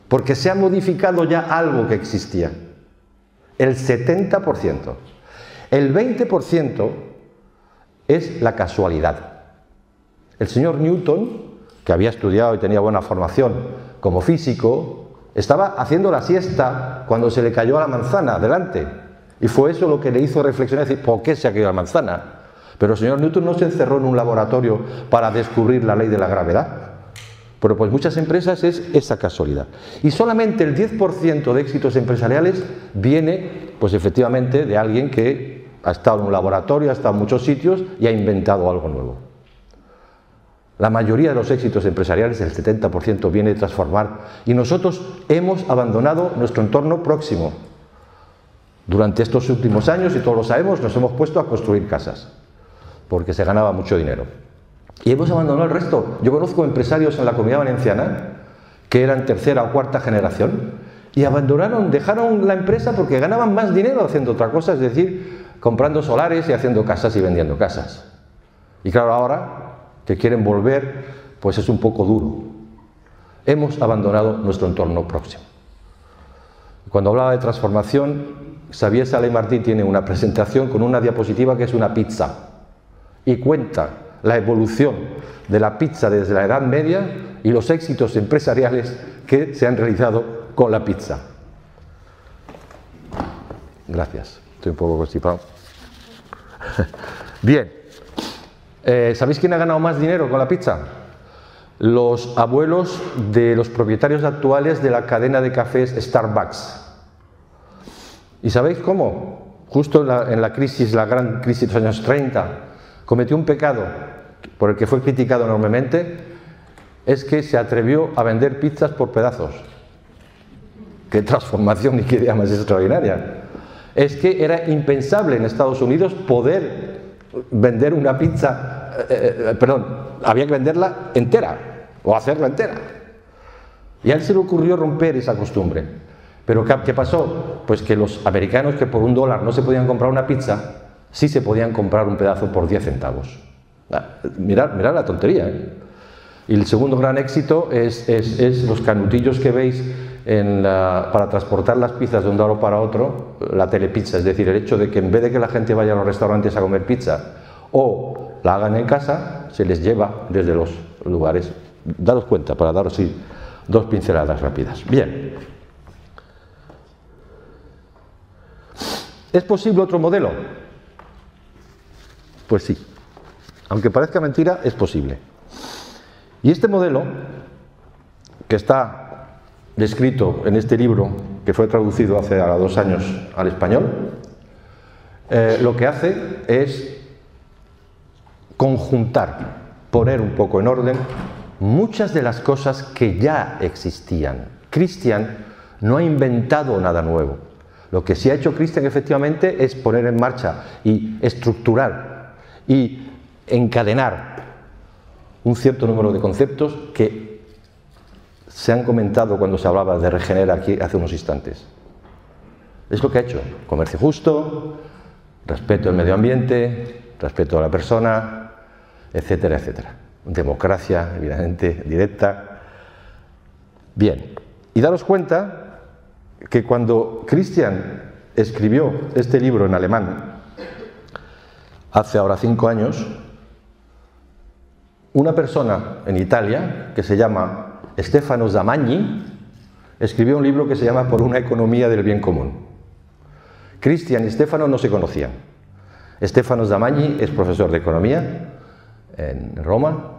porque se ha modificado ya algo que existía. El 70%. El 20% es la casualidad. El señor Newton, que había estudiado y tenía buena formación como físico, estaba haciendo la siesta cuando se le cayó la manzana delante. Y fue eso lo que le hizo reflexionar y decir, ¿por qué se ha caído la manzana? Pero el señor Newton no se encerró en un laboratorio para descubrir la ley de la gravedad. Pero pues muchas empresas es esa casualidad. Y solamente el 10% de éxitos empresariales viene, pues efectivamente, de alguien que ha estado en un laboratorio, ha estado en muchos sitios y ha inventado algo nuevo. La mayoría de los éxitos empresariales, el 70%, viene de transformar. Y nosotros hemos abandonado nuestro entorno próximo. Durante estos últimos años, y todos lo sabemos, nos hemos puesto a construir casas, porque se ganaba mucho dinero. Y hemos abandonado el resto. Yo conozco empresarios en la Comunidad Valenciana que eran tercera o cuarta generación y abandonaron, dejaron la empresa porque ganaban más dinero haciendo otra cosa, es decir, comprando solares y haciendo casas y vendiendo casas. Y claro, ahora que quieren volver, pues es un poco duro. Hemos abandonado nuestro entorno próximo. Cuando hablaba de transformación, Xavier Sala y Martí tiene una presentación con una diapositiva que es una pizza y cuenta la evolución de la pizza desde la Edad Media y los éxitos empresariales que se han realizado con la pizza. Gracias, estoy un poco constipado. Bien, ¿sabéis quién ha ganado más dinero con la pizza? Los abuelos de los propietarios actuales de la cadena de cafés Starbucks. ¿Y sabéis cómo? Justo en la crisis, la gran crisis de los años 30, cometió un pecado por el que fue criticado enormemente, es que se atrevió a vender pizzas por pedazos. ¡Qué transformación y qué idea más extraordinaria! Es que era impensable en Estados Unidos poder vender una pizza, había que venderla entera, o hacerla entera. Y a él se le ocurrió romper esa costumbre. Pero ¿qué pasó? Pues que los americanos que por $1 no se podían comprar una pizza, sí se podían comprar un pedazo por 10 centavos. Mirad la tontería, ¿eh? Y el segundo gran éxito es los canutillos que veis para transportar las pizzas de un lado para otro, la telepizza, es decir, el hecho de que en vez de que la gente vaya a los restaurantes a comer pizza o la hagan en casa, se les lleva desde los lugares. Daros cuenta, para daros así dos pinceladas rápidas. Bien. ¿Es posible otro modelo? Pues sí. Aunque parezca mentira, es posible. Y este modelo, que está descrito en este libro, que fue traducido hace 2 años al español, lo que hace es conjuntar, poner un poco en orden muchas de las cosas que ya existían. Christian no ha inventado nada nuevo. Lo que sí ha hecho Christian efectivamente es poner en marcha y estructurar y encadenar un cierto número de conceptos que se han comentado cuando se hablaba de Regenera aquí hace unos instantes. Es lo que ha hecho: comercio justo, respeto al medio ambiente, respeto a la persona, etcétera, etcétera. Democracia, evidentemente, directa. Bien, y daros cuenta que cuando Christian escribió este libro en alemán, hace ahora 5 años, una persona en Italia, que se llama Stefano Zamagni, escribió un libro que se llama Por una economía del bien común. Christian y Stefano no se conocían. Stefano Zamagni es profesor de economía en Roma.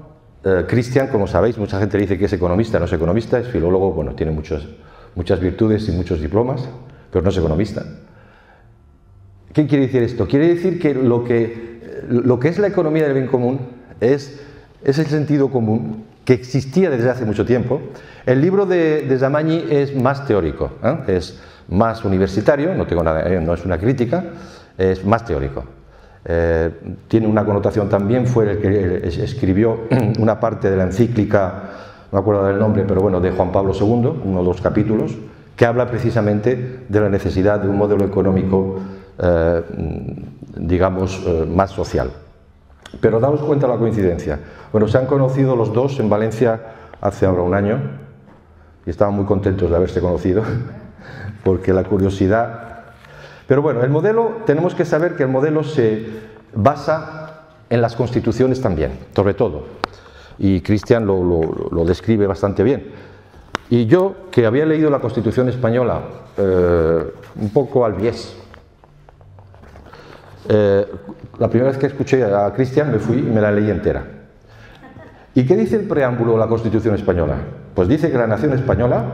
Christian, como sabéis, mucha gente dice que es economista, no es economista, es filólogo, bueno, tiene muchas virtudes y muchos diplomas, pero no es economista. ¿Qué quiere decir esto? Quiere decir que lo que es la economía del bien común es el sentido común que existía desde hace mucho tiempo. El libro de Zamagni es más teórico, es más universitario, no tengo nada, no es una crítica, es más teórico. Tiene una connotación también, fue el que escribió una parte de la encíclica, no me acuerdo del nombre, pero bueno, de Juan Pablo II, uno de los capítulos, que habla precisamente de la necesidad de un modelo económico, digamos, más social. Pero daos cuenta de la coincidencia. Bueno, se han conocido los dos en Valencia hace ahora 1 año y estaban muy contentos de haberse conocido, porque la curiosidad... Pero bueno, el modelo, tenemos que saber que el modelo se basa en las constituciones también, sobre todo. Y Christian lo describe bastante bien. Y yo, que había leído la Constitución española un poco al bies, la primera vez que escuché a Christian me fui y me la leí entera. ¿Y qué dice el preámbulo de la Constitución española? Pues dice que la nación española,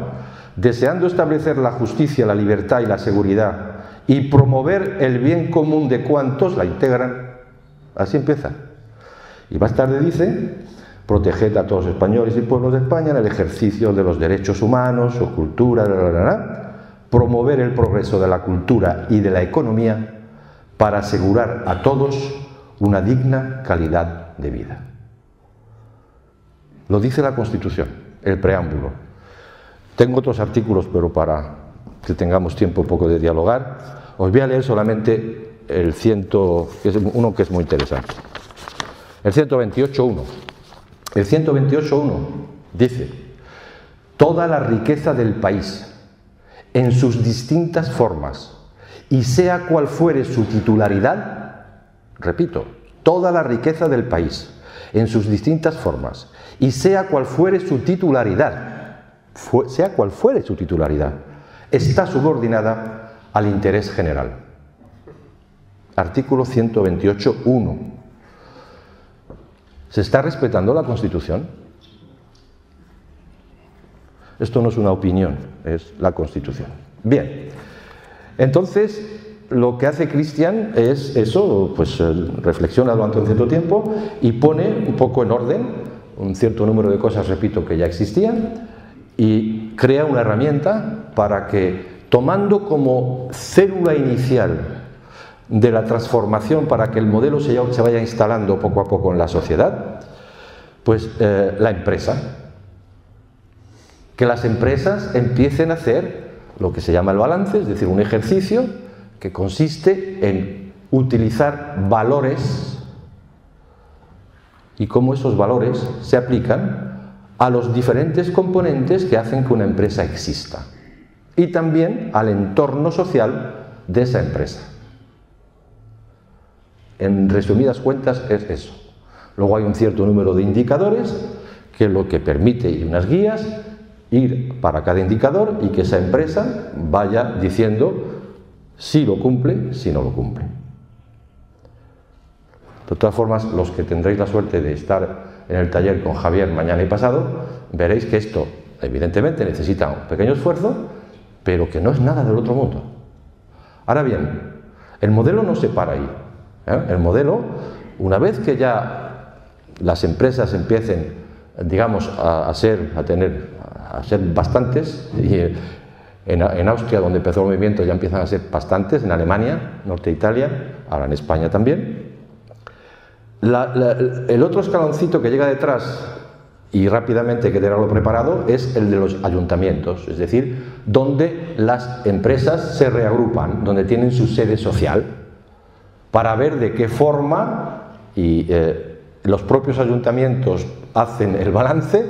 deseando establecer la justicia, la libertad y la seguridad y promover el bien común de cuantos la integran, así empieza. Y más tarde dice, proteged a todos los españoles y pueblos de España en el ejercicio de los derechos humanos, su cultura, promover el progreso de la cultura y de la economía para asegurar a todos una digna calidad de vida. Lo dice la Constitución, el preámbulo. Tengo otros artículos, pero para que tengamos tiempo un poco de dialogar, os voy a leer solamente el uno que es muy interesante. El 128.1. El 128.1 dice: toda la riqueza del país, en sus distintas formas, y sea cual fuere su titularidad, repito, toda la riqueza del país, en sus distintas formas, y sea cual fuere su titularidad, está subordinada al interés general. Artículo 128.1. ¿Se está respetando la Constitución? Esto no es una opinión, es la Constitución. Bien, entonces lo que hace Cristian es eso, pues reflexiona durante un cierto tiempo y pone un poco en orden un cierto número de cosas, repito, que ya existían, y crea una herramienta para que, tomando como célula inicial de la transformación para que el modelo se vaya instalando poco a poco en la sociedad, pues la empresa. Que las empresas empiecen a hacer lo que se llama el balance, es decir, un ejercicio que consiste en utilizar valores y cómo esos valores se aplican a los diferentes componentes que hacen que una empresa exista y también al entorno social de esa empresa. En resumidas cuentas es eso. Luego hay un cierto número de indicadores que lo que permite, y unas guías, ir para cada indicador y que esa empresa vaya diciendo si lo cumple, si no lo cumple. De todas formas, los que tendréis la suerte de estar en el taller con Javier mañana y pasado, veréis que esto evidentemente necesita un pequeño esfuerzo, pero que no es nada del otro mundo. Ahora bien, el modelo no se para ahí. El modelo, una vez que ya las empresas empiecen, digamos, a ser bastantes, y en Austria, donde empezó el movimiento, ya empiezan a ser bastantes, en Alemania, norte de Italia, ahora en España también. El otro escaloncito que llega detrás, y rápidamente hay que tenerlo preparado, es el de los ayuntamientos, es decir, donde las empresas se reagrupan, donde tienen su sede social, para ver de qué forma los propios ayuntamientos hacen el balance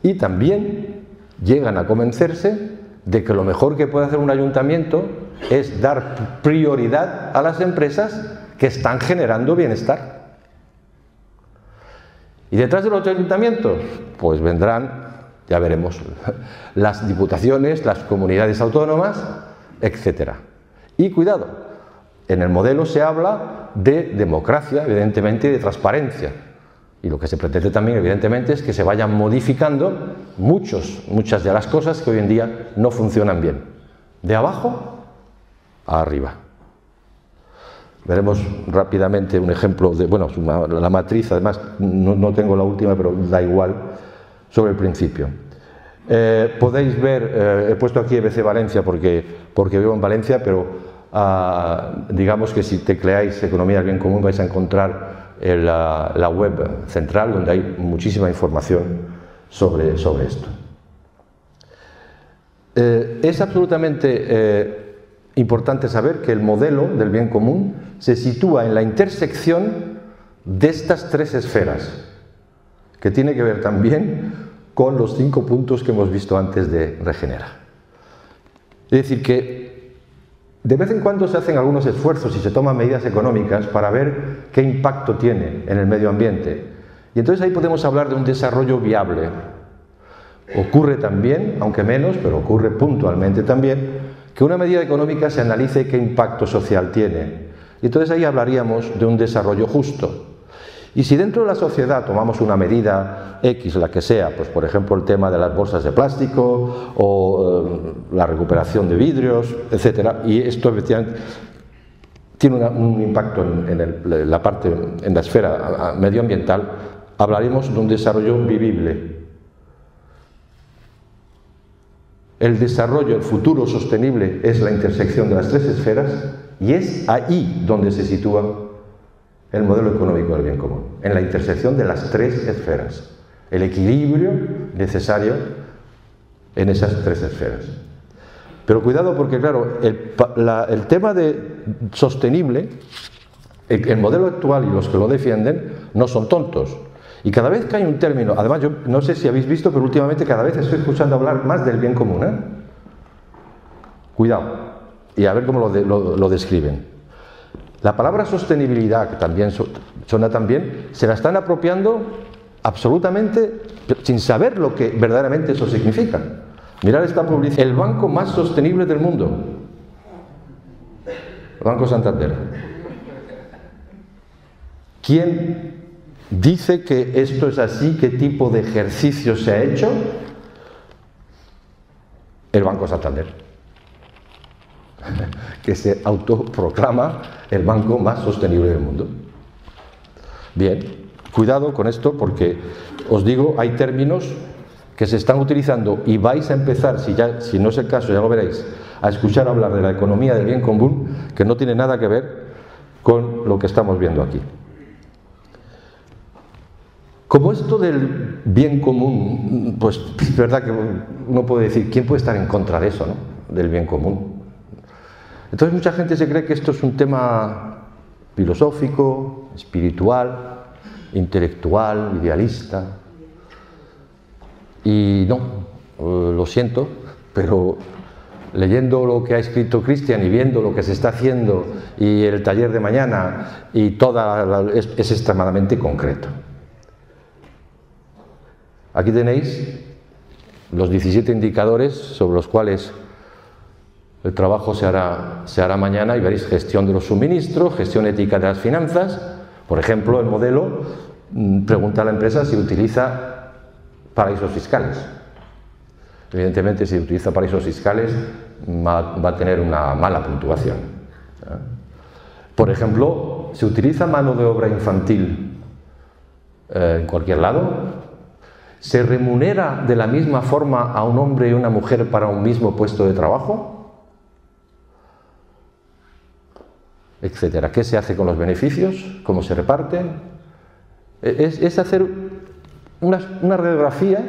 y también llegan a convencerse de que lo mejor que puede hacer un ayuntamiento es dar prioridad a las empresas que están generando bienestar. Y detrás de los ayuntamientos, pues vendrán, ya veremos, las diputaciones, las comunidades autónomas, etc. Y cuidado, en el modelo se habla de democracia, evidentemente, y de transparencia. Y lo que se pretende también, evidentemente, es que se vayan modificando muchas de las cosas que hoy en día no funcionan bien. De abajo a arriba. Veremos rápidamente un ejemplo de, bueno, la matriz, además no tengo la última, pero da igual, sobre el principio. Podéis ver, he puesto aquí EBC Valencia porque vivo en Valencia, pero digamos que si tecleáis Economía del Bien Común vais a encontrar la web central, donde hay muchísima información sobre esto. Es absolutamente importante saber que el modelo del bien común se sitúa en la intersección de estas tres esferas, que tiene que ver también con los 5 puntos que hemos visto antes de Regenera. Es decir, que de vez en cuando se hacen algunos esfuerzos y se toman medidas económicas para ver qué impacto tiene en el medio ambiente. Y entonces ahí podemos hablar de un desarrollo viable. Ocurre también, aunque menos, pero ocurre puntualmente también, que una medida económica se analice qué impacto social tiene. Y entonces ahí hablaríamos de un desarrollo justo. Y si dentro de la sociedad tomamos una medida X, la que sea, pues por ejemplo el tema de las bolsas de plástico o la recuperación de vidrios, etcétera, y esto efectivamente tiene un impacto en la parte, en la esfera medioambiental, hablaremos de un desarrollo vivible. El desarrollo, el futuro sostenible es la intersección de las tres esferas y es ahí donde se sitúa el modelo económico del bien común, en la intersección de las tres esferas, el equilibrio necesario en esas tres esferas. Pero cuidado porque, claro, el tema de sostenible, el modelo actual y los que lo defienden no son tontos. Y cada vez que hay un término, además yo no sé si habéis visto, pero últimamente cada vez estoy escuchando hablar más del bien común, ¿eh? Cuidado, y a ver cómo lo describen. La palabra sostenibilidad, que también suena también, se la están apropiando absolutamente sin saber lo que verdaderamente eso significa. Mirad esta publicidad, el banco más sostenible del mundo, el Banco Santander. ¿Quién dice que esto es así? ¿Qué tipo de ejercicio se ha hecho? El Banco Santander, que se autoproclama el banco más sostenible del mundo. Bien, cuidado con esto porque, os digo, hay términos que se están utilizando y vais a empezar, si no es el caso, ya lo veréis, a escuchar hablar de la economía del bien común, que no tiene nada que ver con lo que estamos viendo aquí. Como esto del bien común, pues es verdad que uno puede decir, ¿quién puede estar en contra de eso, ¿no? Del bien común? Entonces mucha gente se cree que esto es un tema filosófico, espiritual, intelectual, idealista. Y no, lo siento, pero leyendo lo que ha escrito Cristian y viendo lo que se está haciendo y el taller de mañana y es extremadamente concreto. Aquí tenéis los 17 indicadores sobre los cuales el trabajo se hará mañana y veréis gestión de los suministros, gestión ética de las finanzas. Por ejemplo, el modelo pregunta a la empresa si utiliza paraísos fiscales. Evidentemente, si utiliza paraísos fiscales va a tener una mala puntuación. Por ejemplo, ¿se utiliza mano de obra infantil en cualquier lado? ¿Se remunera de la misma forma a un hombre y una mujer para un mismo puesto de trabajo? Etcétera. ¿Qué se hace con los beneficios? ¿Cómo se reparten? Es hacer una radiografía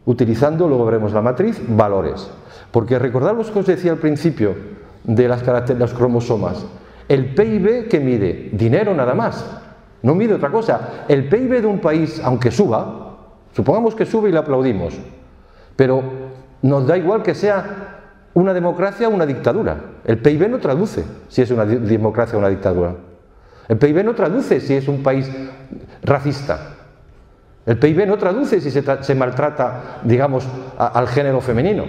utilizando, luego veremos la matriz, valores. Porque recordad lo que os decía al principio de las características, los cromosomas. El PIB, ¿qué mide? Dinero nada más. No mide otra cosa. El PIB de un país, aunque suba, supongamos que sube y le aplaudimos, pero nos da igual que sea una democracia o una dictadura. El PIB no traduce si es una democracia o una dictadura. El PIB no traduce si es un país racista. El PIB no traduce si se maltrata, digamos, al género femenino.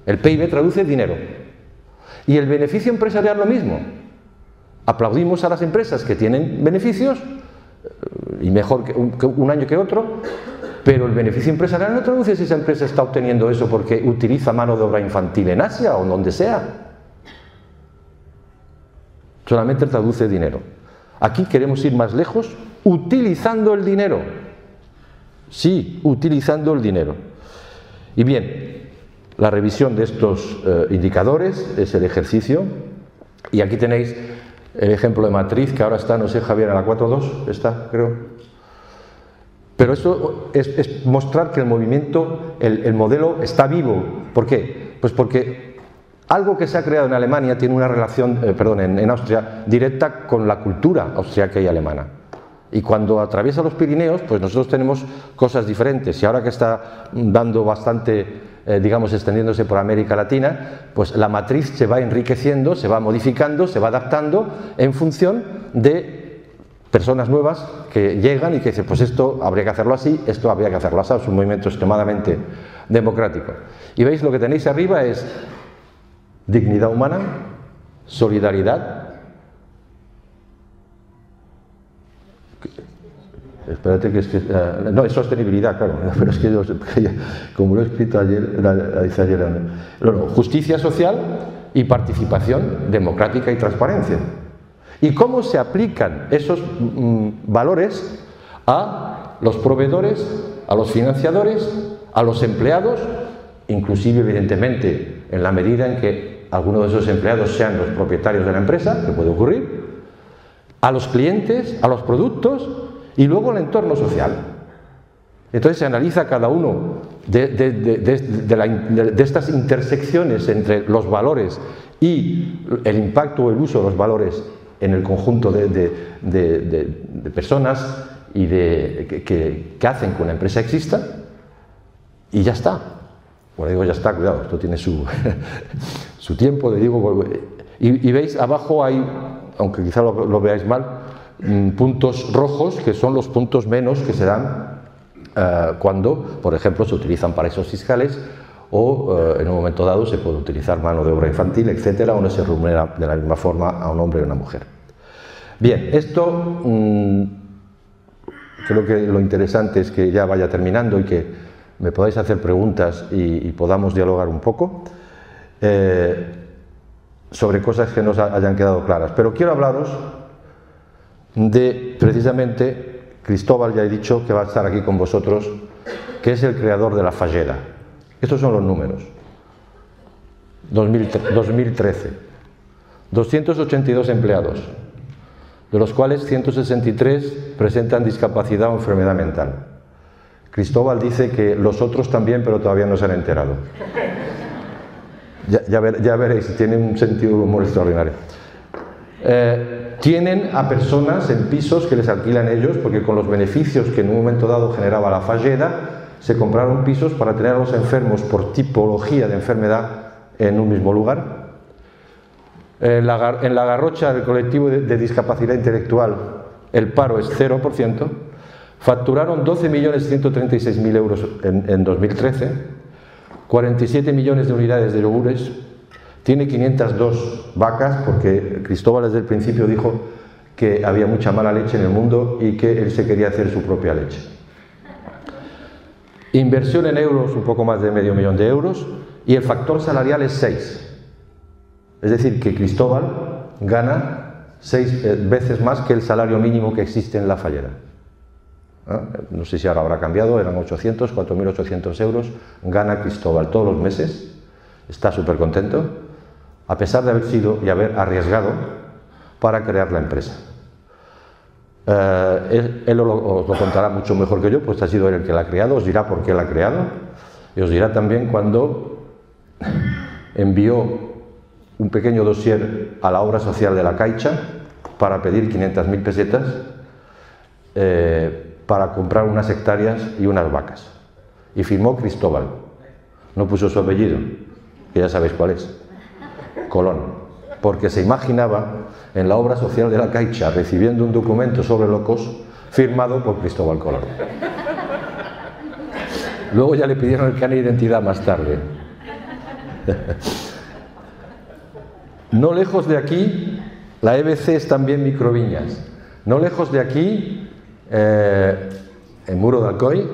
El PIB traduce dinero. Y el beneficio empresarial lo mismo. Aplaudimos a las empresas que tienen beneficios, y mejor que un año que otro, pero el beneficio empresarial no traduce si esa empresa está obteniendo eso porque utiliza mano de obra infantil en Asia o donde sea. Solamente traduce dinero. Aquí queremos ir más lejos, utilizando el dinero. Sí, utilizando el dinero. Y bien, la revisión de estos indicadores es el ejercicio. Y aquí tenéis el ejemplo de matriz, que ahora está, no sé, Javier, en la 4.2, está, creo. Pero eso es mostrar que el movimiento, el modelo está vivo. ¿Por qué? Pues porque algo que se ha creado en Alemania tiene una relación, en Austria, directa con la cultura austriaca y alemana. Y cuando atraviesa los Pirineos, pues nosotros tenemos cosas diferentes. Y ahora que está dando bastante, digamos, extendiéndose por América Latina, pues la matriz se va enriqueciendo, se va modificando, se va adaptando en función de personas nuevas que llegan y que dicen, pues esto habría que hacerlo así, esto habría que hacerlo así. Es un movimiento extremadamente democrático. Y veis, lo que tenéis arriba es dignidad humana, solidaridad, espérate que es que... no, es sostenibilidad, claro, pero es que yo, como lo he escrito ayer, dice ayer... No, justicia social y participación democrática y transparencia. ¿Y cómo se aplican esos valores a los proveedores, a los financiadores, a los empleados, inclusive, evidentemente, en la medida en que algunos de esos empleados sean los propietarios de la empresa, que puede ocurrir, a los clientes, a los productos y luego el entorno social? Entonces se analiza cada uno de estas intersecciones entre los valores y el impacto o el uso de los valores en el conjunto de personas y que hacen que una empresa exista, y ya está. Bueno, digo ya está, cuidado, esto tiene su tiempo, le digo, y veis abajo hay, aunque quizá lo veáis mal, puntos rojos, que son los puntos menos que se dan cuando, por ejemplo, se utilizan paraísos fiscales o en un momento dado se puede utilizar mano de obra infantil, etcétera, o no se remunera de la misma forma a un hombre y a una mujer. Bien, esto creo que lo interesante es que ya vaya terminando y que me podáis hacer preguntas y podamos dialogar un poco sobre cosas que nos hayan quedado claras. Pero quiero hablaros de, precisamente, Cristóbal, ya he dicho que va a estar aquí con vosotros, que es el creador de la Fageda. Estos son los números. 2013. 282 empleados, de los cuales 163 presentan discapacidad o enfermedad mental. Cristóbal dice que los otros también, pero todavía no se han enterado. Ya veréis, tiene un sentido de humor extraordinario. Tienen a personas en pisos que les alquilan ellos, porque con los beneficios que en un momento dado generaba la Fageda, se compraron pisos para tener a los enfermos por tipología de enfermedad en un mismo lugar. En la Garrocha, el colectivo de discapacidad intelectual, el paro es 0%, facturaron 12.136.000 euros en 2013, 47 millones de unidades de yogures, tiene 502 vacas, porque Cristóbal desde el principio dijo que había mucha mala leche en el mundo y que él se quería hacer su propia leche. Inversión en euros, un poco más de medio millón de euros, y el factor salarial es 6. Es decir, que Cristóbal gana 6 veces más que el salario mínimo que existe en la Fallera. No sé si ahora habrá cambiado, eran 4.800 euros, gana Cristóbal todos los meses, está súper contento, a pesar de haber sido y haber arriesgado para crear la empresa. Él os lo contará mucho mejor que yo, pues ha sido él el que la ha creado, os dirá por qué la ha creado, y os dirá también cuando envió un pequeño dossier a la obra social de la Caixa para pedir 500.000 pesetas para comprar unas hectáreas y unas vacas. Y firmó Cristóbal, no puso su apellido, que ya sabéis cuál es, Colón, porque se imaginaba en la obra social de la Caixa recibiendo un documento sobre locos firmado por Cristóbal Colón. Luego ya le pidieron el carnet de identidad más tarde. No lejos de aquí, la EBC es también Microviñas. No lejos de aquí, en Muro de Alcoy,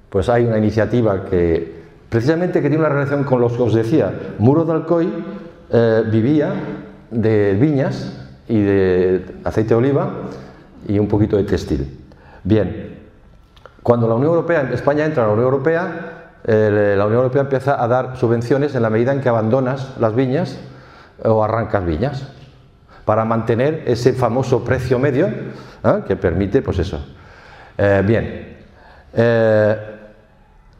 pues hay una iniciativa que precisamente que tiene una relación con lo que os decía. Muro de Alcoy vivía de viñas y de aceite de oliva y un poquito de textil. Bien, cuando la Unión Europea, España entra a la Unión Europea empieza a dar subvenciones en la medida en que abandonas las viñas o arrancas viñas para mantener ese famoso precio medio que permite, pues eso. Bien,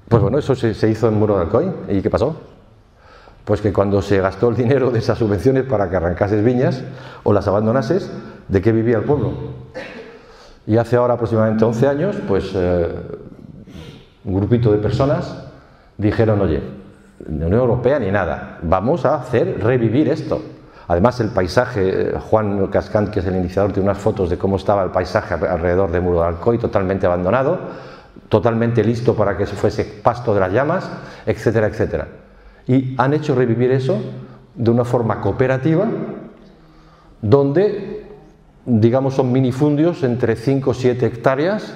pues bueno, eso se hizo en Muro de Alcoy. ¿Y qué pasó? Pues que cuando se gastó el dinero de esas subvenciones para que arrancases viñas o las abandonases, ¿de qué vivía el pueblo? Y hace ahora aproximadamente 11 años, pues un grupito de personas dijeron, oye, ni Unión Europea ni nada, vamos a hacer revivir esto. Además el paisaje, Juan Cascán, que es el iniciador, tiene unas fotos de cómo estaba el paisaje alrededor de Muro de Alcoy, totalmente abandonado, totalmente listo para que se fuese pasto de las llamas, etcétera, etcétera. Y han hecho revivir eso de una forma cooperativa, donde, digamos, son minifundios entre 5 o 7 hectáreas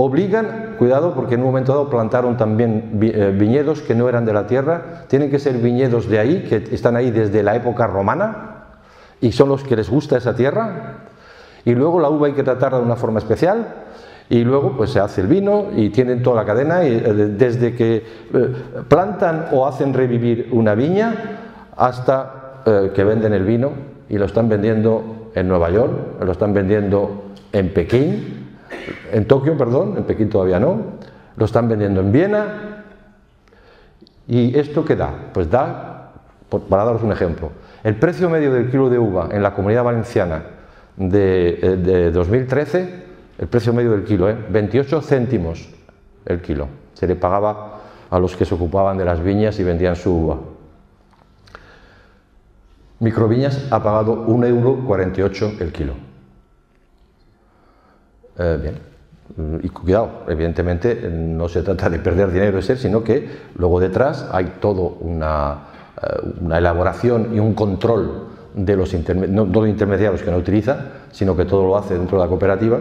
obligan, cuidado, porque en un momento dado plantaron también viñedos que no eran de la tierra, tienen que ser viñedos de ahí, que están ahí desde la época romana, y son los que les gusta esa tierra, y luego la uva hay que tratarla de una forma especial, y luego pues se hace el vino, y tienen toda la cadena, y desde que plantan o hacen revivir una viña, hasta que venden el vino, y lo están vendiendo en Nueva York, lo están vendiendo en Pekín, en Tokio, perdón, en Pekín todavía no, lo están vendiendo en Viena. ¿Y esto qué da? Pues da, para daros un ejemplo, el precio medio del kilo de uva en la Comunidad Valenciana de 2013, el precio medio del kilo, 28 céntimos el kilo, se le pagaba a los que se ocupaban de las viñas y vendían su uva. Microviñas ha pagado 1,48 € el kilo. Bien, y cuidado, evidentemente no se trata de perder dinero, sino que luego detrás hay toda una elaboración y un control de los no de intermediarios que no utiliza, sino que todo lo hace dentro de la cooperativa,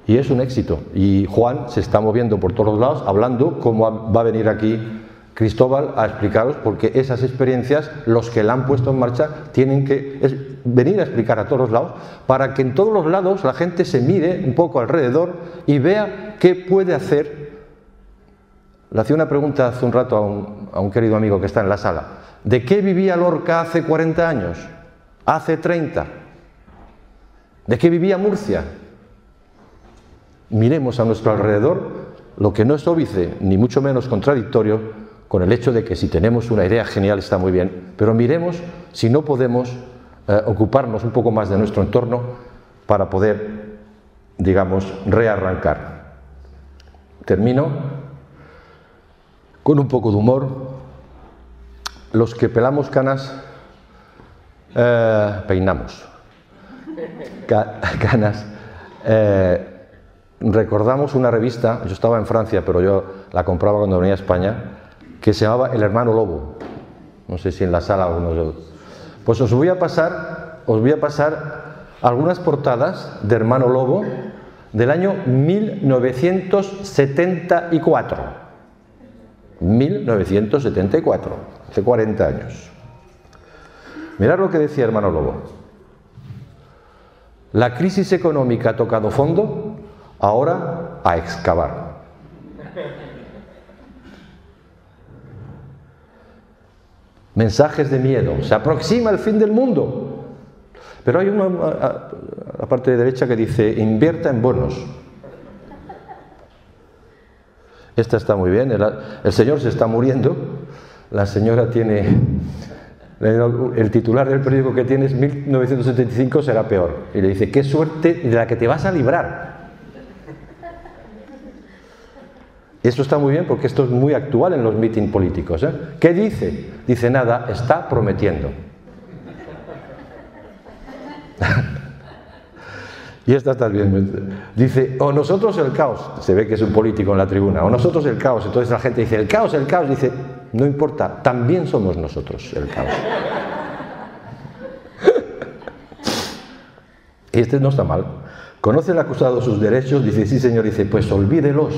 y es un éxito. Y Juan se está moviendo por todos los lados hablando cómo va a venir aquí Cristóbal a explicaros, porque esas experiencias, los que la han puesto en marcha, tienen que venir a explicar a todos los lados, para que en todos los lados la gente se mire un poco alrededor y vea qué puede hacer. Le hacía una pregunta hace un rato a un querido amigo que está en la sala. ¿De qué vivía Lorca hace 40 años? ¿Hace 30? ¿De qué vivía Murcia? Miremos a nuestro alrededor, lo que no es óbice, ni mucho menos contradictorio, con el hecho de que si tenemos una idea genial está muy bien, pero miremos si no podemos ocuparnos un poco más de nuestro entorno para poder, digamos, rearrancar. Termino con un poco de humor. Los que pelamos canas, peinamos canas, recordamos una revista, yo estaba en Francia, pero yo la compraba cuando venía a España, que se llamaba El Hermano Lobo. No sé si en la sala algunos. Pues os voy a pasar algunas portadas de Hermano Lobo del año 1974. 1974, hace 40 años. Mirad lo que decía Hermano Lobo. La crisis económica ha tocado fondo, ahora a excavar. Mensajes de miedo, se aproxima el fin del mundo. Pero hay una, la parte de derecha, que dice: invierta en bonos. Esta está muy bien. El señor se está muriendo, la señora tiene, el titular del periódico que tiene es 1975 será peor, y le dice: qué suerte de la que te vas a librar. Esto está muy bien, porque esto es muy actual en los mítines políticos, ¿eh? ¿Qué dice? Dice: nada, está prometiendo. Y esta está bien. Dice: o nosotros el caos. Se ve que es un político en la tribuna. O nosotros el caos. Entonces la gente dice: el caos, el caos. Dice: no importa, también somos nosotros el caos. Y este no está mal. ¿Conoce el acusado sus derechos? Dice: sí, señor. Dice: pues olvídelos.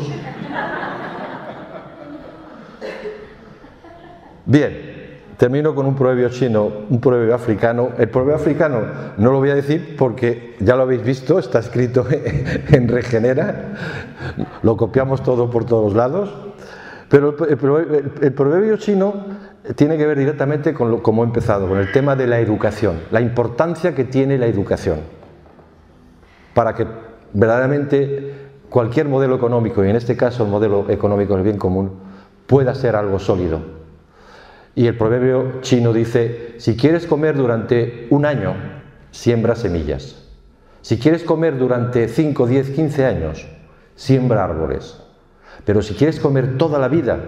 Bien, termino con un proverbio chino, un proverbio africano. El proverbio africano no lo voy a decir porque ya lo habéis visto, está escrito en Regenera, lo copiamos todo por todos lados, pero el proverbio chino tiene que ver directamente con como he empezado, con el tema de la educación, la importancia que tiene la educación, para que verdaderamente cualquier modelo económico, y en este caso el modelo económico del bien común, pueda ser algo sólido. Y el proverbio chino dice: si quieres comer durante un año, siembra semillas. Si quieres comer durante 5, 10, 15 años, siembra árboles. Pero si quieres comer toda la vida,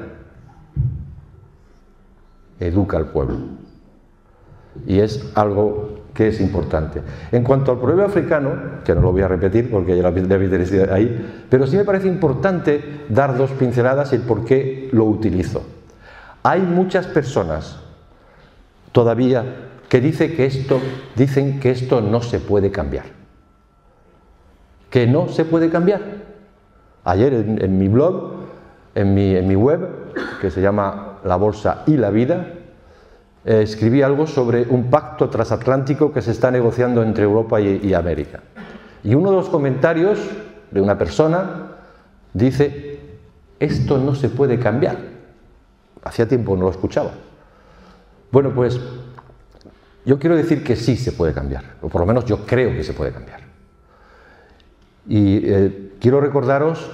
educa al pueblo. Y es algo que es importante. En cuanto al proverbio africano, que no lo voy a repetir porque ya lo habéis ahí, pero sí me parece importante dar dos pinceladas y el por qué lo utilizo. Hay muchas personas todavía que dicen que esto no se puede cambiar. Que no se puede cambiar. Ayer en mi blog, en mi web, que se llama La Bolsa y la Vida, escribí algo sobre un pacto transatlántico que se está negociando entre Europa y América. Y uno de los comentarios de una persona dice: esto no se puede cambiar. Hacía tiempo no lo escuchaba. Bueno, pues yo quiero decir que sí se puede cambiar, o por lo menos yo creo que se puede cambiar. Y quiero recordaros,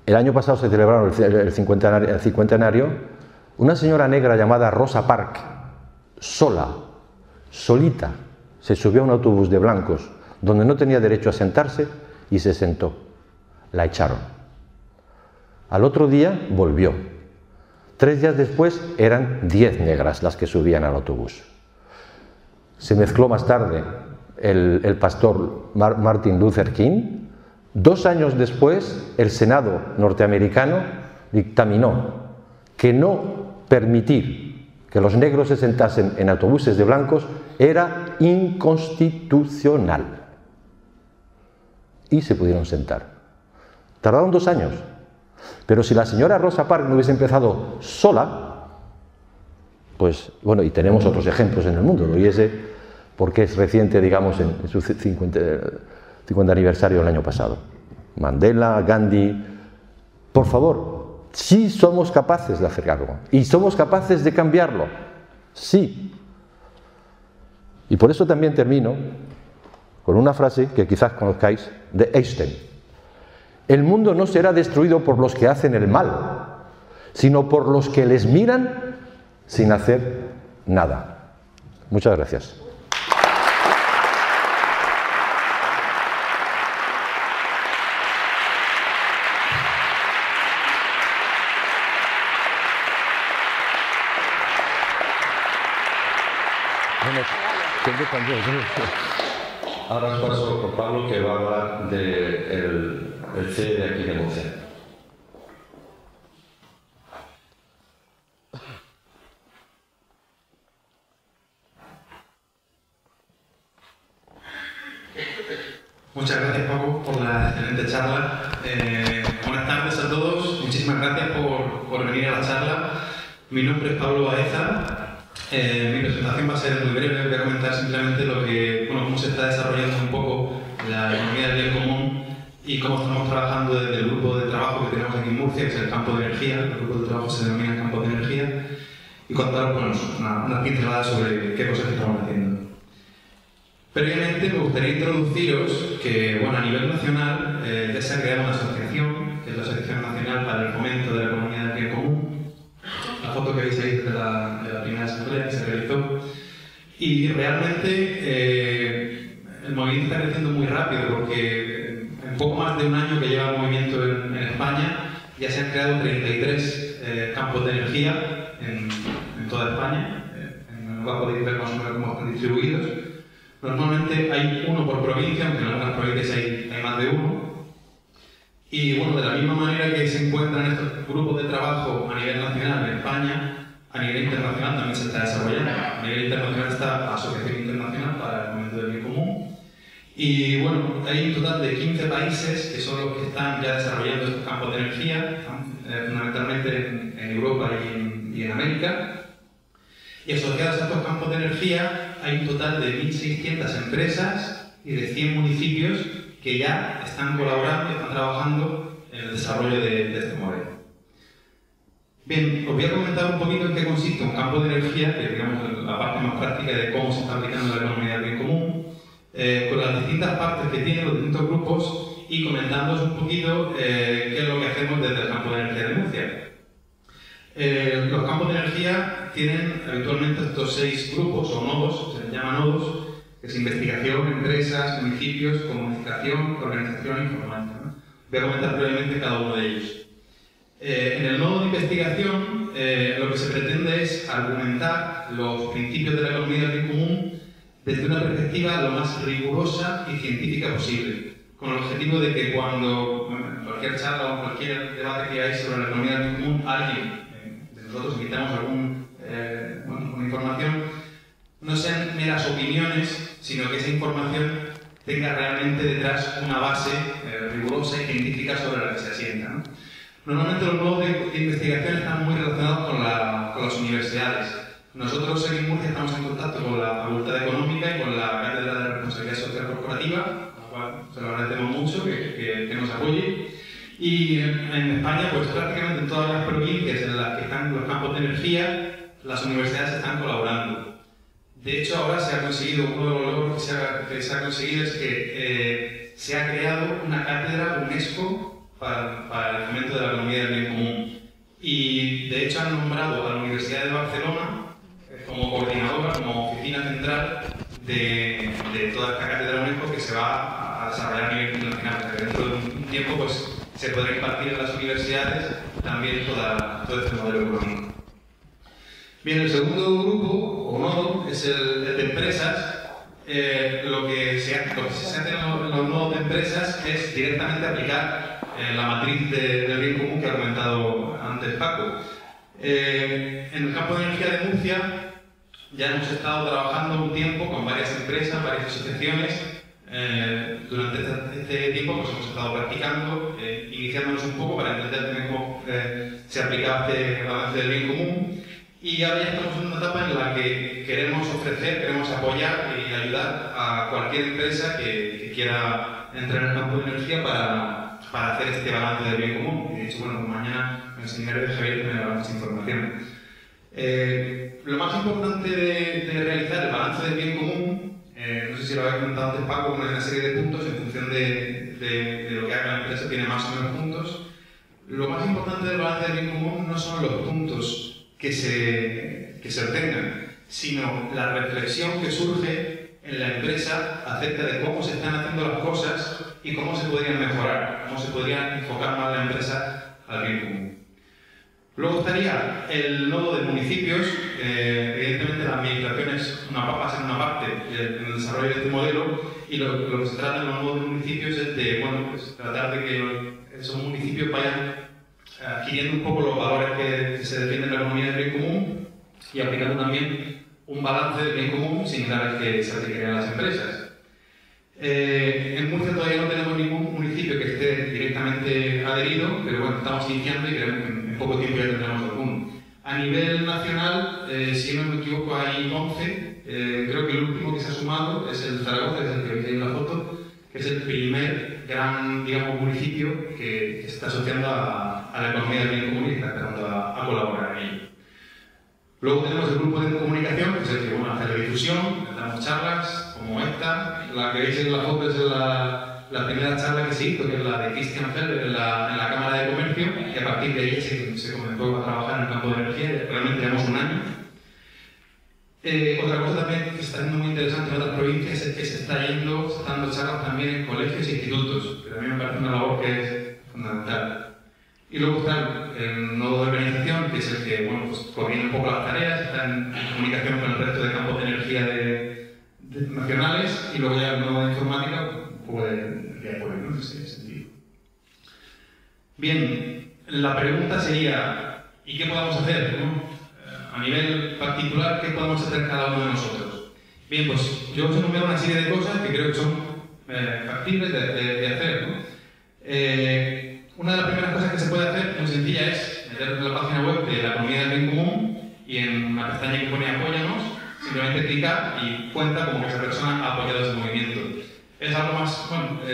el año pasado se celebraron el cincuentenario. Una señora negra llamada Rosa Parks, solita, se subió a un autobús de blancos donde no tenía derecho a sentarse y se sentó. La echaron. Al otro día volvió. 3 días después eran 10 negras las que subían al autobús. Se mezcló más tarde el pastor Martin Luther King. 2 años después, el Senado norteamericano dictaminó que no permitir que los negros se sentasen en autobuses de blancos era inconstitucional. Y se pudieron sentar. Tardaron 2 años. Pero si la señora Rosa Parks no hubiese empezado sola, pues bueno, y tenemos otros ejemplos en el mundo, y ese porque es reciente, digamos, en su 50 aniversario el año pasado. Mandela, Gandhi. Por favor, sí somos capaces de hacer algo, y somos capaces de cambiarlo, sí. Y por eso también termino con una frase que quizás conozcáis de Einstein: el mundo no será destruido por los que hacen el mal, sino por los que les miran sin hacer nada. Muchas gracias. Ahora os paso con Pablo, que va a hablar del CE de aquí de Murcia. Muchas gracias, Paco, por la excelente charla. Buenas tardes a todos. Muchísimas gracias por venir a la charla. Mi nombre es Pablo Baeza. Mi presentación va a ser muy breve. Voy a comentar simplemente cómo se está desarrollando un poco la economía del bien común y cómo estamos trabajando desde el grupo de trabajo que tenemos aquí en Murcia, que es el campo de energía. El grupo de trabajo se denomina campo de energía, y contaros unas pinceladas sobre qué cosas estamos haciendo. Previamente me gustaría introduciros que, a nivel nacional ya se ha creado una asociación, que es la Asociación Nacional para el Fomento de la Economía del Bien Común. La foto que veis ahí de la primera asamblea que se realizó. Y realmente el movimiento está creciendo muy rápido, porque en poco más de un año que lleva el movimiento en España ya se han creado 33 campos de energía en toda España. Abajo podéis ver más o menos cómo están distribuidos. Normalmente hay uno por provincia, aunque en algunas provincias hay más de uno. Y de la misma manera que se encuentran estos grupos de trabajo a nivel nacional en España, a nivel internacional también se está desarrollando. A nivel internacional está la Asociación Internacional para el Fomento del Bien Común. Y hay un total de 15 países que son los que están ya desarrollando estos campos de energía, fundamentalmente en Europa y en América. Y asociados a estos campos de energía hay un total de 1.600 empresas y de 100 municipios que ya están colaborando y están trabajando en el desarrollo de este modelo. Bien, os voy a comentar un poquito en qué consiste un campo de energía, que digamos la parte más práctica de cómo se está aplicando la economía del bien común, con las distintas partes que tienen los distintos grupos y comentándoos un poquito qué es lo que hacemos desde el campo de energía de Murcia. Los campos de energía tienen habitualmente estos 6 grupos o nodos, se les llama nodos, que es investigación, empresas, municipios, comunicación, organización e informática, ¿no? Voy a comentar brevemente cada uno de ellos. En el nodo de investigación, lo que se pretende es argumentar los principios de la economía del bien común desde una perspectiva lo más rigurosa y científica posible, con el objetivo de que cuando en cualquier charla o cualquier debate que hay sobre la economía del bien común, alguien de nosotros invitamos alguna información, no sean meras opiniones, sino que esa información tenga realmente detrás una base rigurosa y científica sobre la que se asienta, ¿no? Normalmente los nodos de investigación están muy relacionados con las universidades. Nosotros en Murcia estamos en contacto con la Facultad Económica y con la Cátedra de Responsabilidad Social Corporativa, a la cual se lo agradecemos mucho que nos apoye. Y en España, pues prácticamente en todas las provincias en las que están los campos de energía, las universidades están colaborando. De hecho, ahora se ha conseguido, uno de los logros que se ha conseguido es que se ha creado una cátedra UNESCO para el fomento de la economía del bien común. Y de hecho han nombrado a la Universidad de Barcelona como coordinadora, como oficina central de toda esta cátedra UNESCO que se va a desarrollar a nivel internacional. O sea, que dentro de un tiempo pues, se podrá impartir en las universidades también todo este modelo económico. Bien, el segundo grupo, o nodo, es el de empresas. Lo que se hace en los nodos de empresas es directamente aplicar la matriz del bien común que ha comentado antes Paco. En el campo de energía de Murcia ya hemos estado trabajando un tiempo con varias empresas, varias asociaciones. Durante este tiempo pues, hemos estado practicando, iniciándonos un poco para entender cómo se aplicaba este balance del bien común. Y ahora ya estamos en una etapa en la que queremos ofrecer, queremos apoyar y ayudar a cualquier empresa que quiera entrar en el campo de energía para hacer este balance del bien común. Y de hecho, bueno, mañana me enseñaré a Javier que me dará mucha información. Lo más importante de realizar el balance del bien común, no sé si lo había comentado antes Paco, con una serie de puntos en función de lo que haga la empresa, tiene más o menos puntos. Lo más importante del balance del bien común no son los puntos que se obtengan, sino la reflexión que surge en la empresa acerca de cómo se están haciendo las cosas y cómo se podrían mejorar, cómo se podría enfocar más la empresa al bien común. Luego estaría el nodo de municipios. Evidentemente la administración va a ser una parte en el desarrollo de este modelo, y lo que se trata en los nodos de municipios es de pues, tratar de que esos municipios vayan adquiriendo un poco los valores que se defienden en la economía del bien común y aplicando también un balance del bien común similar al que se aplicaría a las empresas. En Murcia todavía no tenemos ningún municipio que esté directamente adherido, pero bueno, estamos iniciando y creemos que en poco tiempo ya tendremos alguno. A nivel nacional, si no me equivoco, hay 11. Creo que el último que se ha sumado es el Zaragoza, que es el que veis ahí en la foto, que es el primer gran, digamos, municipio que se está asociando a la economía del bien común y está empezando a colaborar en ello. Luego tenemos el grupo de comunicación, que es el que hace la difusión, damos charlas como esta. La que veis en la foto es la primera charla que se hizo, que es la de Christian Felber en la Cámara de Comercio, y a partir de ahí se comenzó a trabajar en el campo de energía. Realmente llevamos un año. Otra cosa también que está siendo muy interesante en otras provincias es que se está dando charlas también en colegios e institutos, que también me parece una labor que es fundamental. Y luego está el nodo de organización, que es el que pues, coordina un poco las tareas, está en comunicación con el resto de campos de energía nacionales, y luego ya el nodo de informática, un poco de apoyo, ¿no? En ese sentido. Bien, la pregunta sería, ¿y qué podemos hacer, ¿no? A nivel particular, ¿qué podemos hacer cada uno de nosotros? Bien, pues yo os he enumerado una serie de cosas que creo que son factibles de hacer, ¿no? Una de las primeras cosas que se puede hacer, muy sencilla, es meter en la página web de la economía del bien común y en una pestaña que pone apóyanos, simplemente clicar y cuenta como que esa persona ha apoyado ese movimiento. Es algo más,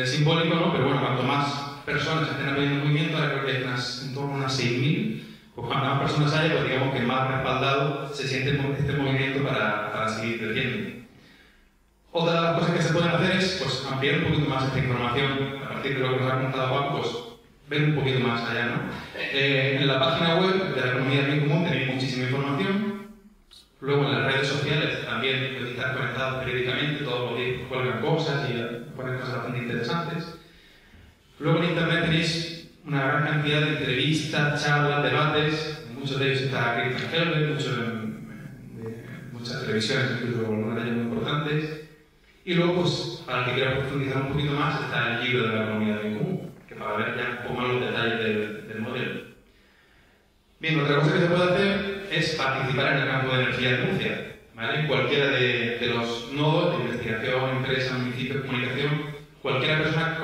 simbólico, ¿no? Pero bueno, cuanto más personas estén apoyando el movimiento, ahora creo que hay en torno a unas 6.000, pues cuanto más personas haya, pues digamos que más respaldado se siente este movimiento para seguir creciendo. Otra de las cosas que se pueden hacer es pues, ampliar un poquito más esta información. A partir de lo que nos ha contado Juan, pues ver un poquito más allá, ¿no? En la página web de la economía del bien común tenéis muchísima información. Luego en las redes sociales también podéis estar conectados periódicamente, todos los días cuelgan cosas y ponen cosas bastante interesantes. Luego en internet tenéis una gran cantidad de entrevistas, charlas, debates. En muchos de ellos está Christian Felber, muchas televisiones, incluso algunas de ellas muy importantes. Y luego, pues, para el que quiera profundizar un poquito más, está el libro de la economía del bien común, que para ver ya un poco más los detalles del modelo. Bien, otra cosa que se puede hacer es participar en el campo de energía de Murcia. ¿vale? En cualquiera de los nodos de investigación, empresa, municipio, comunicación, cualquier persona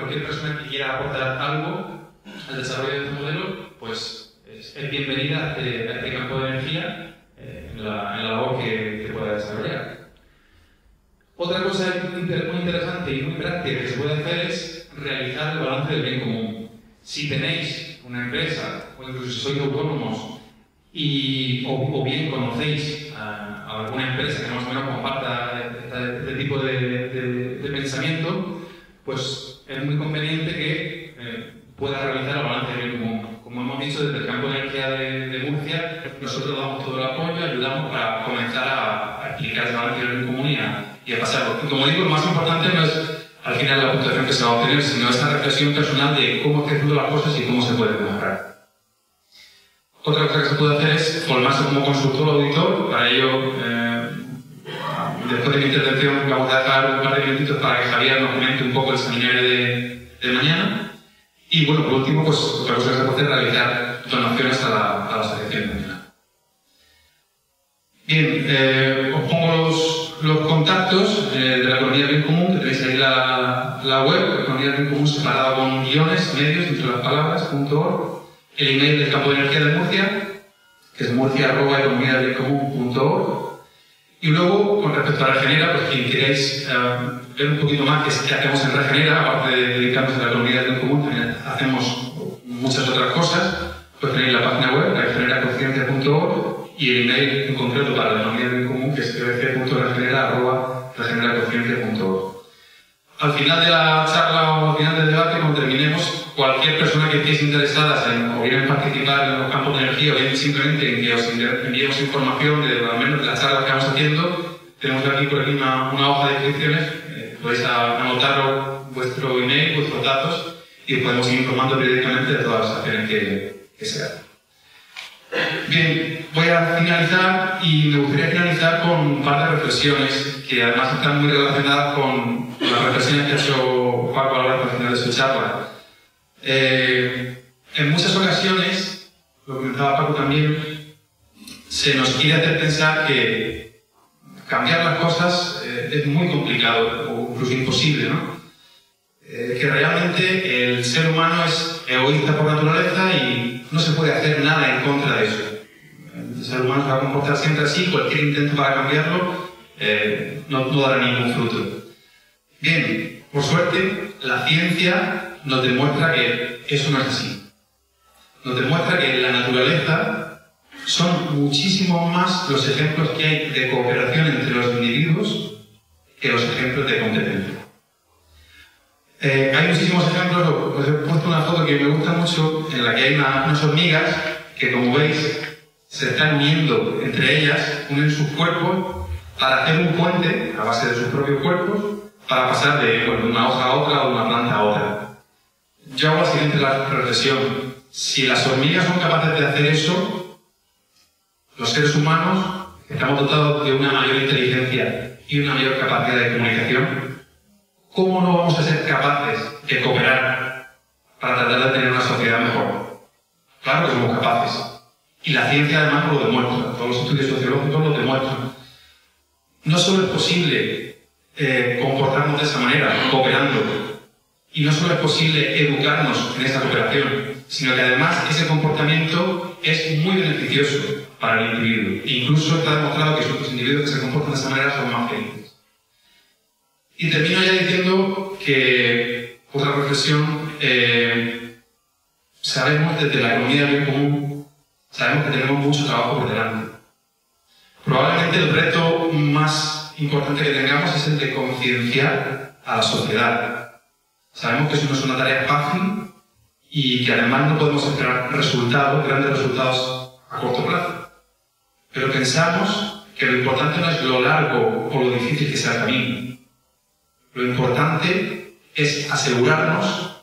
que quiera aportar algo al desarrollo de este modelo, pues es bienvenida a este campo de energía en la labor que pueda desarrollar. Otra cosa muy interesante y muy práctica que se puede hacer es realizar el balance del bien común. Si tenéis una empresa, o incluso si sois autónomos, o bien conocéis a alguna empresa que más o menos comparta este tipo de pensamiento, pues es muy conveniente que pueda realizar el balance del bien común. Como hemos dicho, desde el campo de energía de Murcia, nosotros damos todo el apoyo, ayudamos para comenzar a explicar el balance del bien común y a pasarlo. Y como digo, lo más importante no es al final la puntuación que se va a obtener, sino esta reflexión personal de cómo estoy haciendo las cosas y cómo se puede mejorar. Otra cosa que se puede hacer es formarse como consultor o auditor. Para ello, después de mi intervención, vamos a dejar un par de minutitos para que Javier nos comente un poco el seminario de mañana. Y bueno, por último, pues otra cosa que se puede hacer es realizar donaciones a la asociación de mañana. Bien, os pongo los contactos de la economía del bien común, que tenéis ahí la web, la economía del bien común separada con guiones, medios, entre las palabras, .org. El email del campo de energía de Murcia, que es murcia@economiadelbiencomun.org. Y luego, con respecto a Regenera, pues quien queráis ver un poquito más qué hacemos en Regenera, aparte de dedicarnos a la economía del bien común, también hacemos muchas otras cosas, pues tenéis la página web, regeneraconsciencia.org, y el email en concreto para la economía del bien común, que es ebc.regenera@regeneraconsciencia.org. Al final de la charla o al final del debate, cuando terminemos, cualquier persona que estéis interesadas o bien en participar en los campos de energía o bien simplemente en que os enviemos información de al menos de las charlas que vamos haciendo, tenemos por aquí una hoja de inscripciones, podéis anotar vuestro email, vuestros datos y os podemos ir informando periódicamente de todas las acciones que se hacen. Bien, voy a finalizar y me gustaría finalizar con un par de reflexiones que además están muy relacionadas con las reflexiones que ha hecho Paco al final de su charla. En muchas ocasiones, lo comentaba Paco también, se nos quiere hacer pensar que cambiar las cosas es muy complicado o incluso imposible, ¿no? Que realmente el ser humano es egoísta por naturaleza y no se puede hacer nada en contra de eso. El ser humano se va a comportar siempre así, cualquier intento para cambiarlo no dará ningún fruto. Bien, por suerte, la ciencia nos demuestra que eso no es así. Nos demuestra que en la naturaleza son muchísimos más los ejemplos que hay de cooperación entre los individuos que los ejemplos de competencia. Hay muchísimos ejemplos, os he puesto una foto que me gusta mucho, en la que hay unas hormigas que, como veis, se están uniendo entre ellas, unen sus cuerpos para hacer un puente a base de sus propios cuerpos para pasar de una hoja a otra o de una planta a otra. Yo hago la siguiente reflexión. Si las hormigas son capaces de hacer eso, los seres humanos estamos dotados de una mayor inteligencia y una mayor capacidad de comunicación. ¿Cómo no vamos a ser capaces de cooperar para tratar de tener una sociedad mejor? Claro que somos capaces. Y la ciencia además lo demuestra, todos los estudios sociológicos lo demuestran. No solo es posible comportarnos de esa manera, cooperando, y no solo es posible educarnos en esta cooperación, sino que además ese comportamiento es muy beneficioso para el individuo. E incluso está demostrado que los individuos que se comportan de esa manera son más felices. Y termino ya diciendo que, otra reflexión, sabemos desde la economía del bien común, sabemos que tenemos mucho trabajo por delante. Probablemente el reto más importante que tengamos es el de concienciar a la sociedad. Sabemos que eso no es una tarea fácil y que además no podemos esperar grandes resultados a corto plazo. Pero pensamos que lo importante no es lo largo o lo difícil que sea el camino. Lo importante es asegurarnos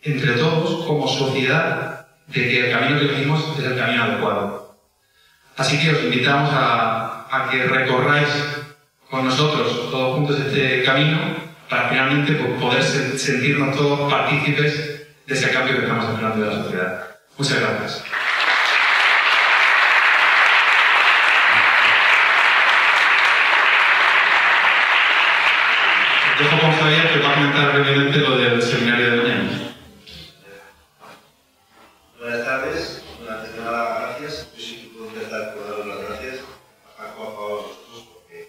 entre todos, como sociedad, de que el camino que elegimos es el camino adecuado. Así que os invitamos a que recorráis con nosotros, todos juntos, este camino, para finalmente poder sentirnos todos partícipes de ese cambio que estamos esperando de la sociedad. Muchas gracias. dejo con Javier, que va a comentar brevemente lo del seminario de mañana. Buenas tardes. Antes de nada, gracias. Yo sí que puedo empezar por daros las gracias a Paco, a vosotros, porque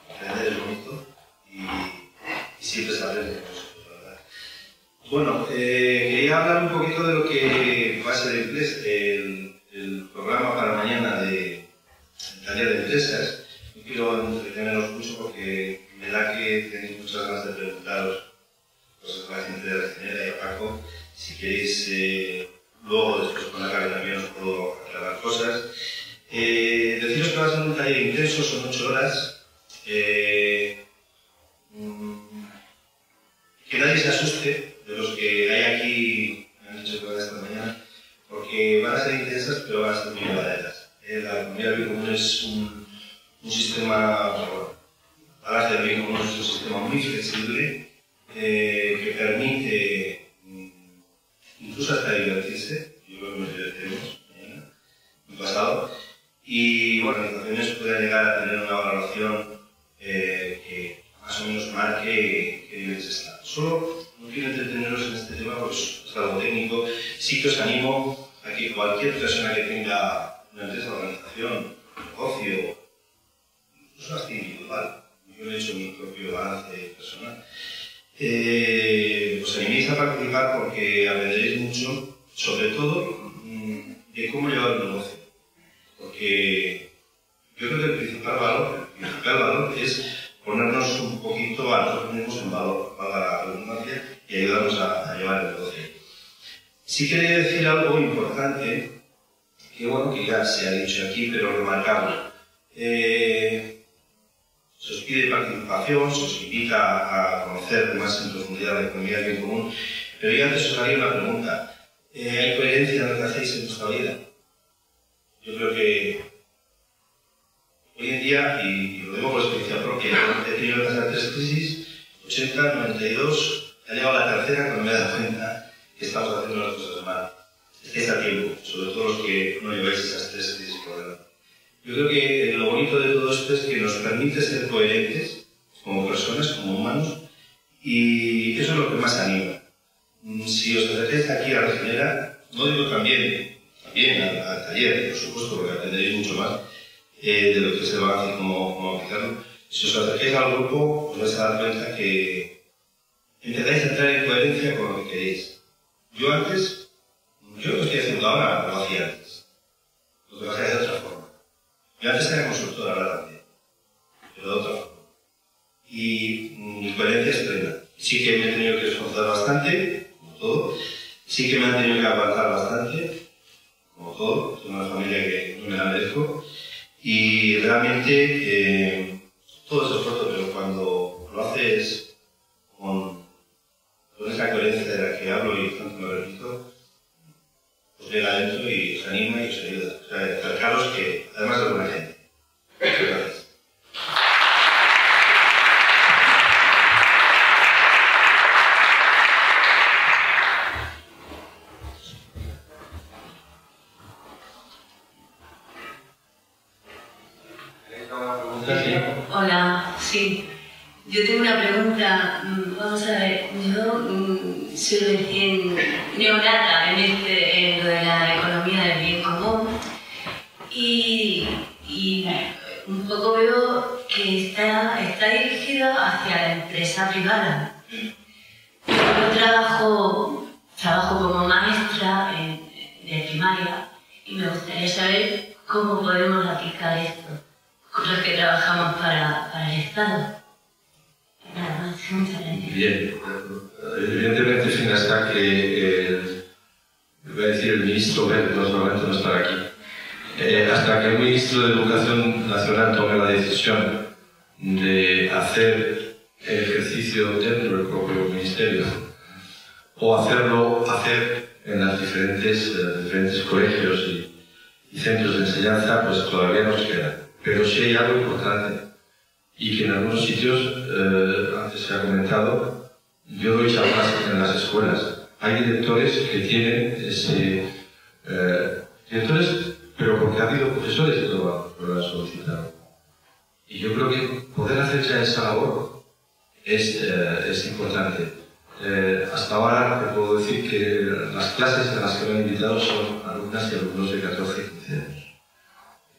aprender es bonito y siempre se aprende con vosotros, la verdad. Bueno, quería hablar un poquito de lo que va a ser el programa para mañana del taller de empresas. No quiero entreteneros mucho porque me da que tenéis muchas ganas de preguntaros cosas a la gente de Regenera y a Paco. Si queréis, luego después con la cara también os puedo aclarar cosas. Deciros que va a ser un taller intenso, son 8 horas. Que nadie se asuste de los que hay aquí, me han dicho que van esta mañana, porque van a ser intensas, pero van a ser muy llevaderas. La economía del bien común es un sistema, bueno, hablas del bien común, es un sistema muy flexible que permite incluso hasta divertirse. Yo creo que nos divertiremos mañana, muy pasado. Y bueno, las organizaciones pueden llegar a tener una valoración que más o menos marque qué niveles están. Solo no quiero entreteneros en este tema porque es algo técnico. Sí que os animo a que cualquier persona que tenga una empresa, organización, negocio, incluso hasta individual, yo he hecho mi propio balance personal, os animéis a participar porque aprenderéis mucho, sobre todo de cómo llevar un negocio. Porque yo creo que el principal valor es ponernos un poquito a nosotros mismos en valor, para la redundancia, y ayudarnos a llevar el negocio. Sí quería decir algo importante, que bueno, que ya se ha dicho aquí, pero remarcarlo. Se os pide participación, se os invita a conocer más en profundidad la economía del bien común, pero yo antes os haría una pregunta. ¿Hay coherencia en lo que hacéis en vuestra vida? Yo creo que hoy en día, y lo digo por experiencia propia, he tenido que pasar 3 crisis, 80, 92, ha llegado la tercera cuando me he dado cuenta que estamos haciendo las cosas mal. Estáis a tiempo, sobre todo los que no lleváis esas 3 crisis por delante. Yo creo que lo bonito de todo esto es que nos permite ser coherentes como personas, como humanos, y eso es lo que más anima. Si os acercáis aquí a Regenera, no digo también al taller, por supuesto, porque aprenderéis mucho más de lo que es el balance y cómo aplicarlo. Si os acercáis al grupo, os vais a dar cuenta que empezáis a entrar en coherencia con lo que queréis. Yo lo que estoy haciendo ahora, lo hacía antes. Lo que lo hacía de otra forma. Yo antes era consultor, ahora también, pero de otra forma. Y mi coherencia es plena. Sí que me he tenido que esforzar bastante, como todo. Sí que me han tenido que aguantar bastante, como todo. Tengo una familia que no me la merezco. Y realmente todo es esfuerzo, pero cuando lo haces con esa coherencia de la que hablo y tanto me repito, os llega adentro y os anima y os ayuda. O sea, acercaros que además es buena gente. Gracias. Hola, sí. Yo tengo una pregunta. Vamos a ver, yo soy recién neonata en lo de la economía del bien común y un poco veo que está dirigido hacia la empresa privada. Yo trabajo como maestra de primaria y me gustaría saber cómo podemos aplicar esto con los que trabajamos para el Estado. Nada más, muchas gracias. Bien, evidentemente sin hasta que voy a decir el ministro Wert, no estará aquí, hasta que el ministro de Educación Nacional tome la decisión de hacer el ejercicio dentro del propio ministerio o hacer en los diferentes colegios y centros de enseñanza, pues todavía nos queda. Pero sí hay algo importante y que en algunos sitios, antes se ha comentado, yo doy charlas en las escuelas. Hay directores que tienen directores, pero porque ha habido profesores que lo han solicitado. Y yo creo que poder hacer ya esa labor es importante. Hasta ahora te puedo decir que las clases a las que me han invitado son alumnas y alumnos de 14 y 15 años.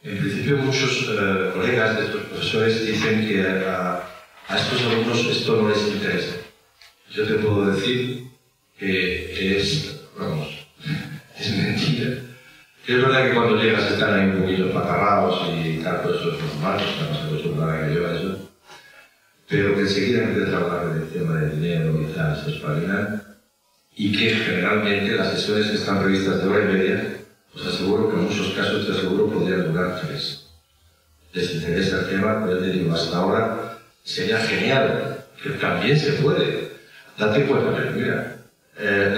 En principio muchos colegas de estos profesores dicen que a estos alumnos esto no les interesa. Yo te puedo decir que es mentira. Es verdad que cuando llegas están ahí un poquito patarrados y tal, todo eso es normal, estamos acostumbrados a que lleva eso. Pero que enseguida empiezan a hablar del tema del dinero y tal, se espabilan, y que generalmente las sesiones que están previstas de hora y media, os aseguro que en muchos casos te aseguro podrían durar 3. Les interesa el tema, pero ya te digo, hasta ahora sería genial, que también se puede. Date cuenta, pero mira,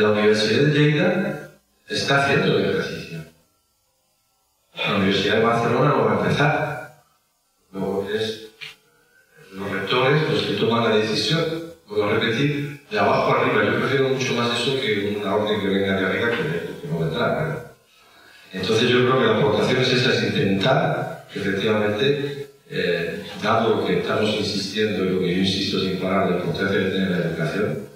la Universidad de Lleida está haciendo el ejercicio. La Universidad de Barcelona lo va a empezar. Luego es los rectores los que toman la decisión. Puedo repetir, de abajo arriba. Yo prefiero mucho más eso que una orden que venga de arriba que no vendrá, ¿verdad? Entonces yo creo que la aportación es esa, es intentar que efectivamente, dado lo que estamos insistiendo y lo que yo insisto sin parar, la importancia de tener la educación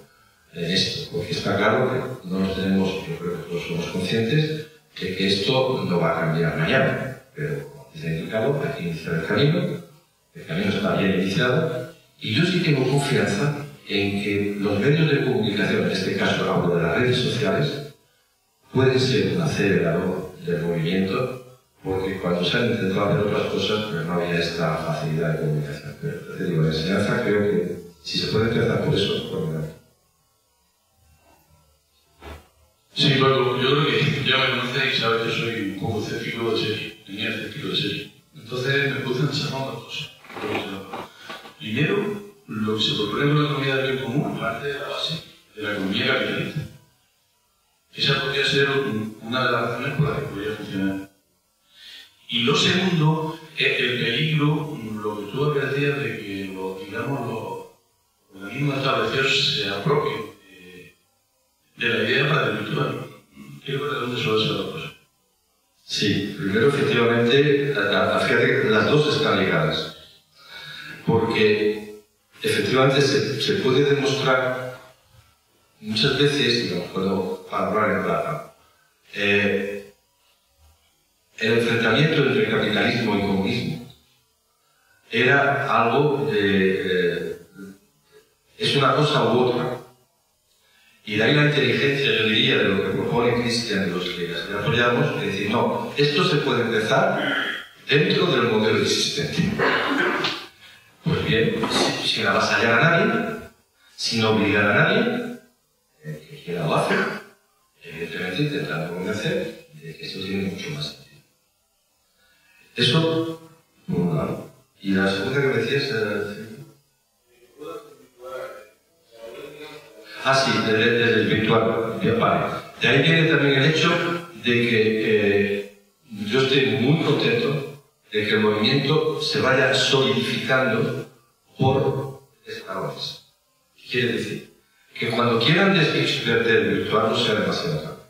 en esto, porque está claro que no nos tenemos, yo creo que todos somos conscientes de que esto no va a cambiar mañana, pero como dice el indicado, hay que iniciar el camino está bien iniciado, y yo sí tengo confianza en que los medios de comunicación, en este caso hablo de las redes sociales, pueden ser un acelerador del movimiento, porque cuando se han intentado hacer otras cosas, pues no había esta facilidad de comunicación. Pero te digo, la enseñanza creo que si se puede empezar por eso, por lo. Sí, Paco, yo creo que ya me conocéis y sabes que soy un poco escéptico de serie, tenía escéptico de serie. Entonces me puse a pensar una cosa. Primero, lo que se propone con la economía del bien común parte de la base de la economía capitalista. Esa podría ser una de las razones por las que podría funcionar. Y lo segundo es el peligro, lo que tú advertías de que los organismos establecidos se apropien de la idea para el virtual. Quiero que dónde suele ser la cosa. Sí, primero efectivamente, fíjate que las dos están ligadas. Porque efectivamente se puede demostrar muchas veces, para hablar en plata, el enfrentamiento entre capitalismo y comunismo era algo es una cosa u otra. Y de ahí la inteligencia, yo diría, de lo que propone Cristian y los que le apoyamos, es decir, no, esto se puede empezar dentro del modelo existente. Pues bien, sin avasallar a nadie, sin obligar a nadie, el que quiera lo hace, evidentemente intentando convencer de que esto tiene mucho más sentido. Eso, por un lado. Y la segunda que me decías era... sí, desde el virtual. Vale. De ahí viene también el hecho de que yo estoy muy contento de que el movimiento se vaya solidificando por escalones. ¿Qué quiere decir? Que cuando quieran desvirtuar el virtual no sea demasiado tarde.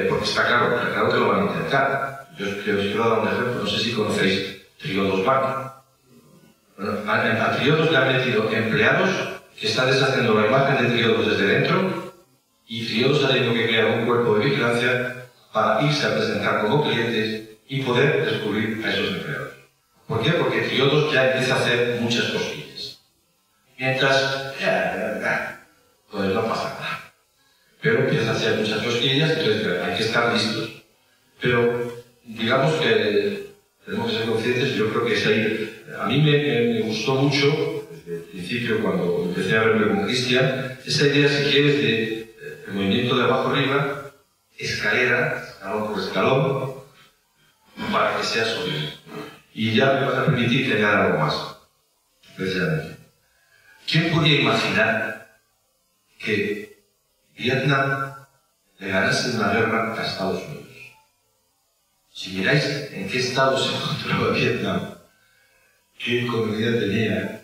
Porque está claro que lo van a intentar. Yo os quiero dar un ejemplo, no sé si conocéis Triodos Bank. Bueno, a Triodos le han metido empleados que están deshaciendo la imagen de Triodos desde dentro, y Triodos ha tenido que crear un cuerpo de vigilancia para irse a presentar como clientes y poder descubrir a esos empleados. ¿Por qué? Porque Triodos ya empieza a hacer muchas cosquillas. Mientras, pues no pasa nada. Pero empieza a hacer muchas cosquillas, entonces hay que estar listos. Pero digamos que tenemos que ser conscientes, y yo creo que es ahí. A mí me gustó mucho, desde el principio, cuando empecé a verme con Cristian, esa idea, si quieres, de el movimiento de abajo arriba, escalera, escalón por escalón, para que sea sólido. Y ya me vas a permitir que haga algo más, precisamente. ¿Quién podía imaginar que Vietnam le ganase una guerra a Estados Unidos? Si miráis en qué estado se encontraba Vietnam, qué economía tenía,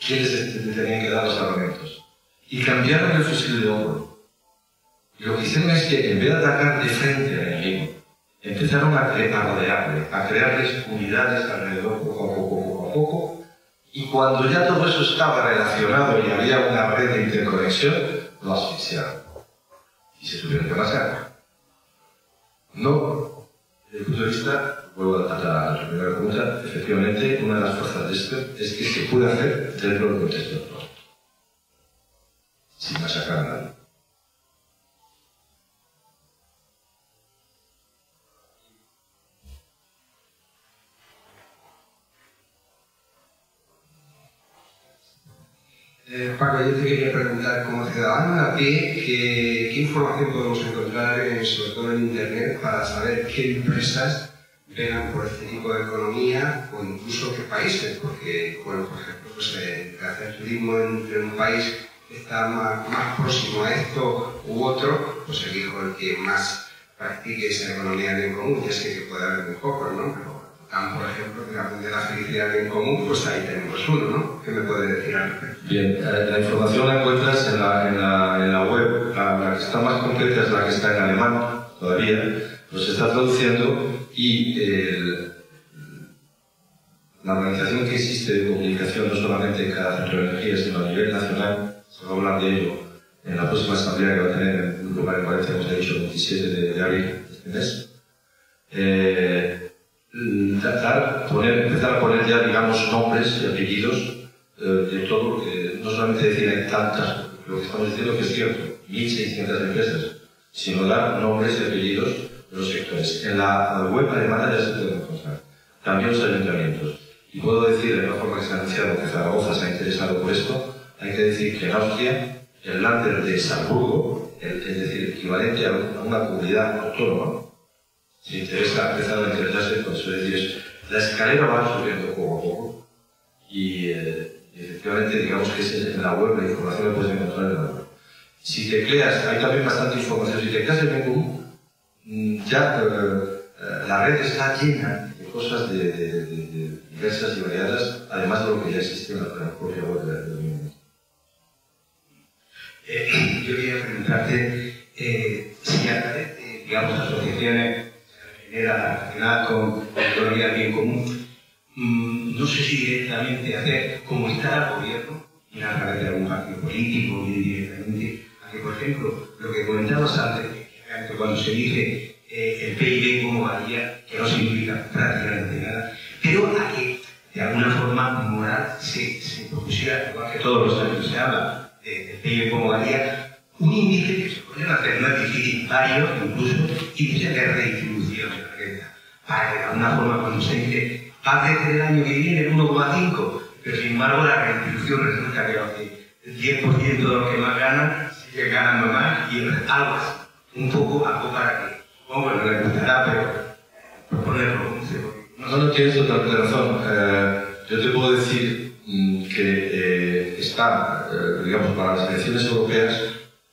quiénes le tenían que dar los armamentos, y cambiaron el fusil de hombro. Y lo que hicieron es que, en vez de atacar de frente al enemigo, empezaron a rodearle, a crearles unidades alrededor poco a poco, Y cuando ya todo eso estaba relacionado y había una red de interconexión, lo asfixiaron. Y se tuvieron que pasar. No, desde el punto de vista, vuelvo a la primera pregunta, efectivamente, una de las fuerzas de esto es que se puede hacer dentro del contexto actual. Sin masacrar a nadie. Paco, yo te quería preguntar, como ciudadano a pie, ¿qué información podemos encontrar, sobre todo en Internet, para saber qué empresas velan por este tipo de economía o incluso qué países? Porque, bueno, por ejemplo, pues, hacer turismo en un país que está más próximo a esto u otro, pues elijo el que más practique esa economía bien común, que es que puede haber muy pocos, ¿no? Pero por ejemplo, que aprende la felicidad en común, pues ahí tenemos uno, ¿no? ¿Qué me puede decir al respecto? Bien, la información la encuentras en la web. La que está más completa es la que está en alemán todavía, pues se está traduciendo y la organización que existe de comunicación, no solamente en cada centro de energía, sino a nivel nacional, se va a hablar de ello en la próxima asamblea que va a tener en un lugar en Valencia, como os he dicho, el 27 de abril de este mes. Empezar a poner ya, digamos, nombres y apellidos de todo lo que, no solamente decir hay tantas, lo que estamos diciendo que es cierto, 1.600 empresas, sino dar nombres y apellidos de los sectores. En la web alemana ya se puede encontrar. También los ayuntamientos. Y puedo decir, de la forma que se ha anunciado que Zaragoza se ha interesado por esto, hay que decir que en Austria, el Länder de Salzburgo, es decir, el equivalente a una comunidad autónoma, si interesa, empezar a interesarse, pues es decir, la escalera va subiendo poco a poco y efectivamente, digamos que es en la web, la información la puedes encontrar en la web. Si tecleas, hay también bastante información, si tecleas el menú, ya la red está llena de cosas diversas y variadas, además de lo que ya existe en la propia web de la Unión. Yo quería preguntarte si hay, digamos, asociaciones relacionadas con la economía del bien común, no sé si directamente hacer como está el gobierno, y a través de algún partido político, o directamente, a que, por ejemplo, lo que comentabas antes, que cuando se dice el PIB como valía, que no significa prácticamente nada, pero a que de alguna forma moral se propusiera, igual que todos los años se habla del PIB como valía, un índice que se pueden hacer, no es difícil, varios incluso, índices de redistribución de la renta, para que de alguna forma cuando se dice va a crecer el año que viene el 1,5, pero sin embargo la redistribución resulta que el 10% de los que más ganan sigue ganando más y algo así, un poco para que, bueno, le gustará, pero proponerlo, no sé. No tienes totalmente razón. Yo te puedo decir que digamos, para las elecciones europeas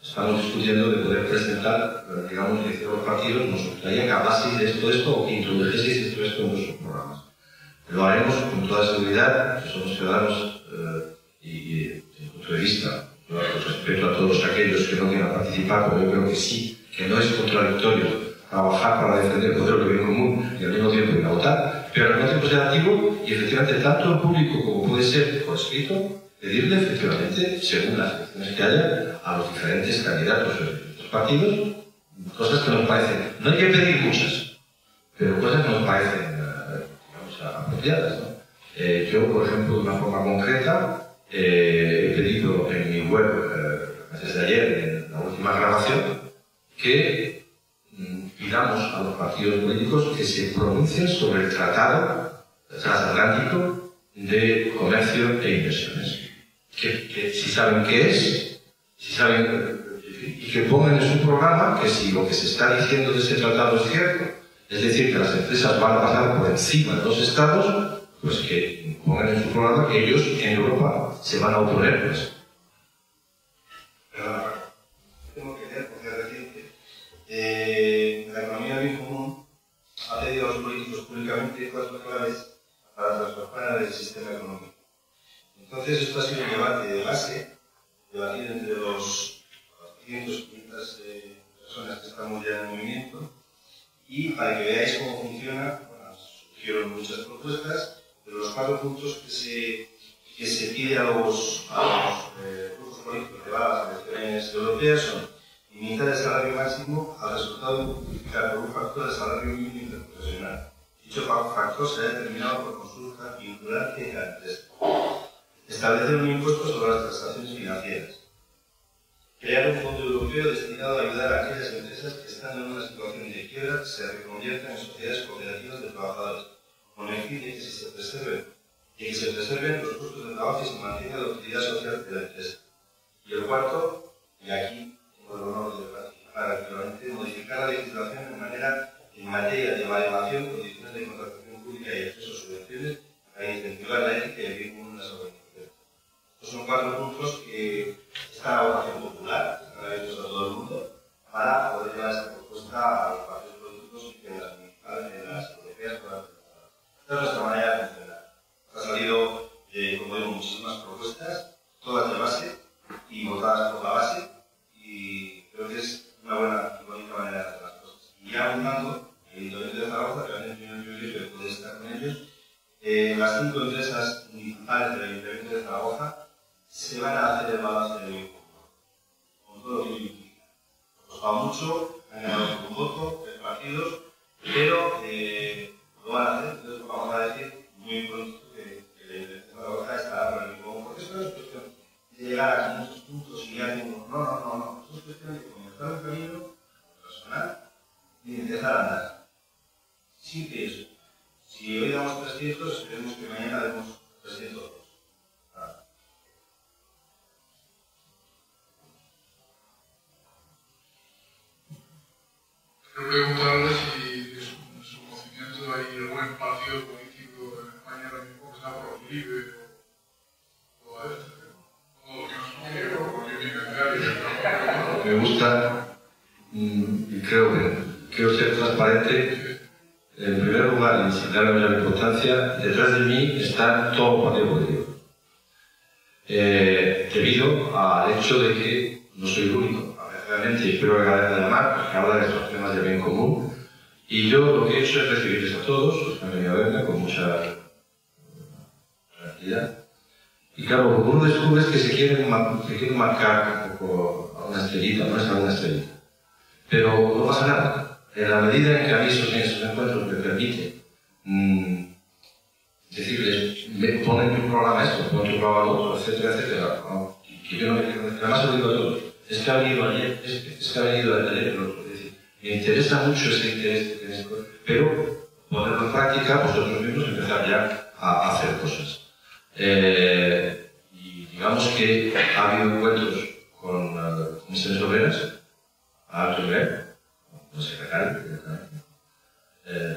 estamos discutiendo de poder presentar, digamos, que los partidos nos gustaría que hablaseis de esto o que introdujeseis esto en vuestros programas. Lo haremos con toda seguridad, que somos ciudadanos y desde el punto de vista, respecto a todos aquellos que no quieran participar, pero yo creo que sí, que no es contradictorio trabajar para defender el modelo de bien común y al mismo tiempo ir a votar, pero al mismo tiempo ser activo y efectivamente tanto el público como puede ser por escrito, pedirle efectivamente, según las elecciones que haya, a los diferentes candidatos de los partidos, cosas que nos parecen, no hay que pedir muchas, pero cosas que nos parecen, digamos, apropiadas, ¿no? Yo, por ejemplo, de una forma concreta, he pedido en mi web, desde ayer, en la última grabación, que pidamos a los partidos políticos que se pronuncien sobre el Tratado Transatlántico de Comercio e Inversiones. Que si saben qué es, si saben, y que pongan en su programa que si lo que se está diciendo de ese tratado es cierto, es decir, que las empresas van a pasar por encima de los estados, pues que pongan en su programa que ellos en Europa se van a oponer, pues. Tengo que leer porque es reciente. La economía del bien común ha pedido a los políticos públicamente 4 claves para transformar el sistema económico. Entonces, esto ha sido un debate de base, debatido entre los 200, 500 personas que estamos ya en el movimiento, y para que veáis cómo funciona, bueno, surgieron muchas propuestas, pero los 4 puntos que que se pide a los grupos políticos que van a las elecciones europeas son limitar el salario máximo al resultado multiplicar por un factor del salario mínimo interprofesional. Dicho factor será determinado por consulta vinculante de la empresa. Establecer un impuesto sobre las transacciones financieras. Crear un fondo europeo destinado a ayudar a aquellas empresas que están en una situación de quiebra se reconviertan en sociedades cooperativas de trabajadores, con el fin de que se preserven los puestos de trabajo y se mantenga la utilidad social de la empresa. Y el cuarto, y aquí tengo el honor de participar activamente, modificar la legislación en materia de evaluación, condiciones de contratación pública y acceso a subvenciones para incentivar la ética y el bien común en las organizaciones. Estos son 4 puntos que están a votación popular, están abiertos a todo el mundo, para poder llevar esta propuesta a los partidos políticos y que en las municipales, en las europeas puedan presentar. Esta es nuestra manera de funcionar. Ha salido, como digo, muchísimas propuestas, todas de base y votadas por la base, y creo que es una buena y bonita manera de hacer las cosas. Y ya abundando, el Ayuntamiento de Zaragoza, que también tiene un privilegio de poder estar con ellos, las 5 empresas municipales del Ayuntamiento de Zaragoza se van a hacer el balance de bien común, con todo lo que implica. Ha costado mucho, han ganado con un voto, 3 partidos, pero lo van a hacer, entonces vamos a decir muy pronto que el Ayuntamiento de Zaragoza estará por el bien común, porque eso no es cuestión de llegar a muchos puntos y ya digo, no, eso es cuestión de comenzar un camino personal y empezar a andar. Simple eso. Si hoy damos 300, esperemos que mañana demos 302. Quiero preguntarle si en su conocimiento hay algún partido político en España ahora mismo que sea por libre o a este, o que nos quiere o que viene Me gusta y quiero ser transparente. En primer lugar, y sin darle mayor importancia, detrás de mí está todo el partido político. Debido al hecho de que no soy el único, realmente, y espero que cada vez haya más, porque habla de estos temas de bien común. Y yo lo que he hecho es recibirles a todos, los que han venido a verme con mucha tranquilidad. Y claro, lo que uno descubre es que se quieren marcar un poco a una estrellita, no es a una estrellita. Pero no pasa nada. En la medida en que a mí esos encuentros me permiten decirles, ponen mi programa esto, pon tu programa lo otro, etcétera, etcétera. Que yo no, además lo digo a todos. Es que ha venido ayer, es que ha venido ayer el otro. Es decir, me interesa mucho ese interés que tenéis, pero ponerlo en práctica, vosotros mismos empezar ya a hacer cosas. Y digamos que ha habido encuentros con comisiones obreras a alto nivel, con secretarios,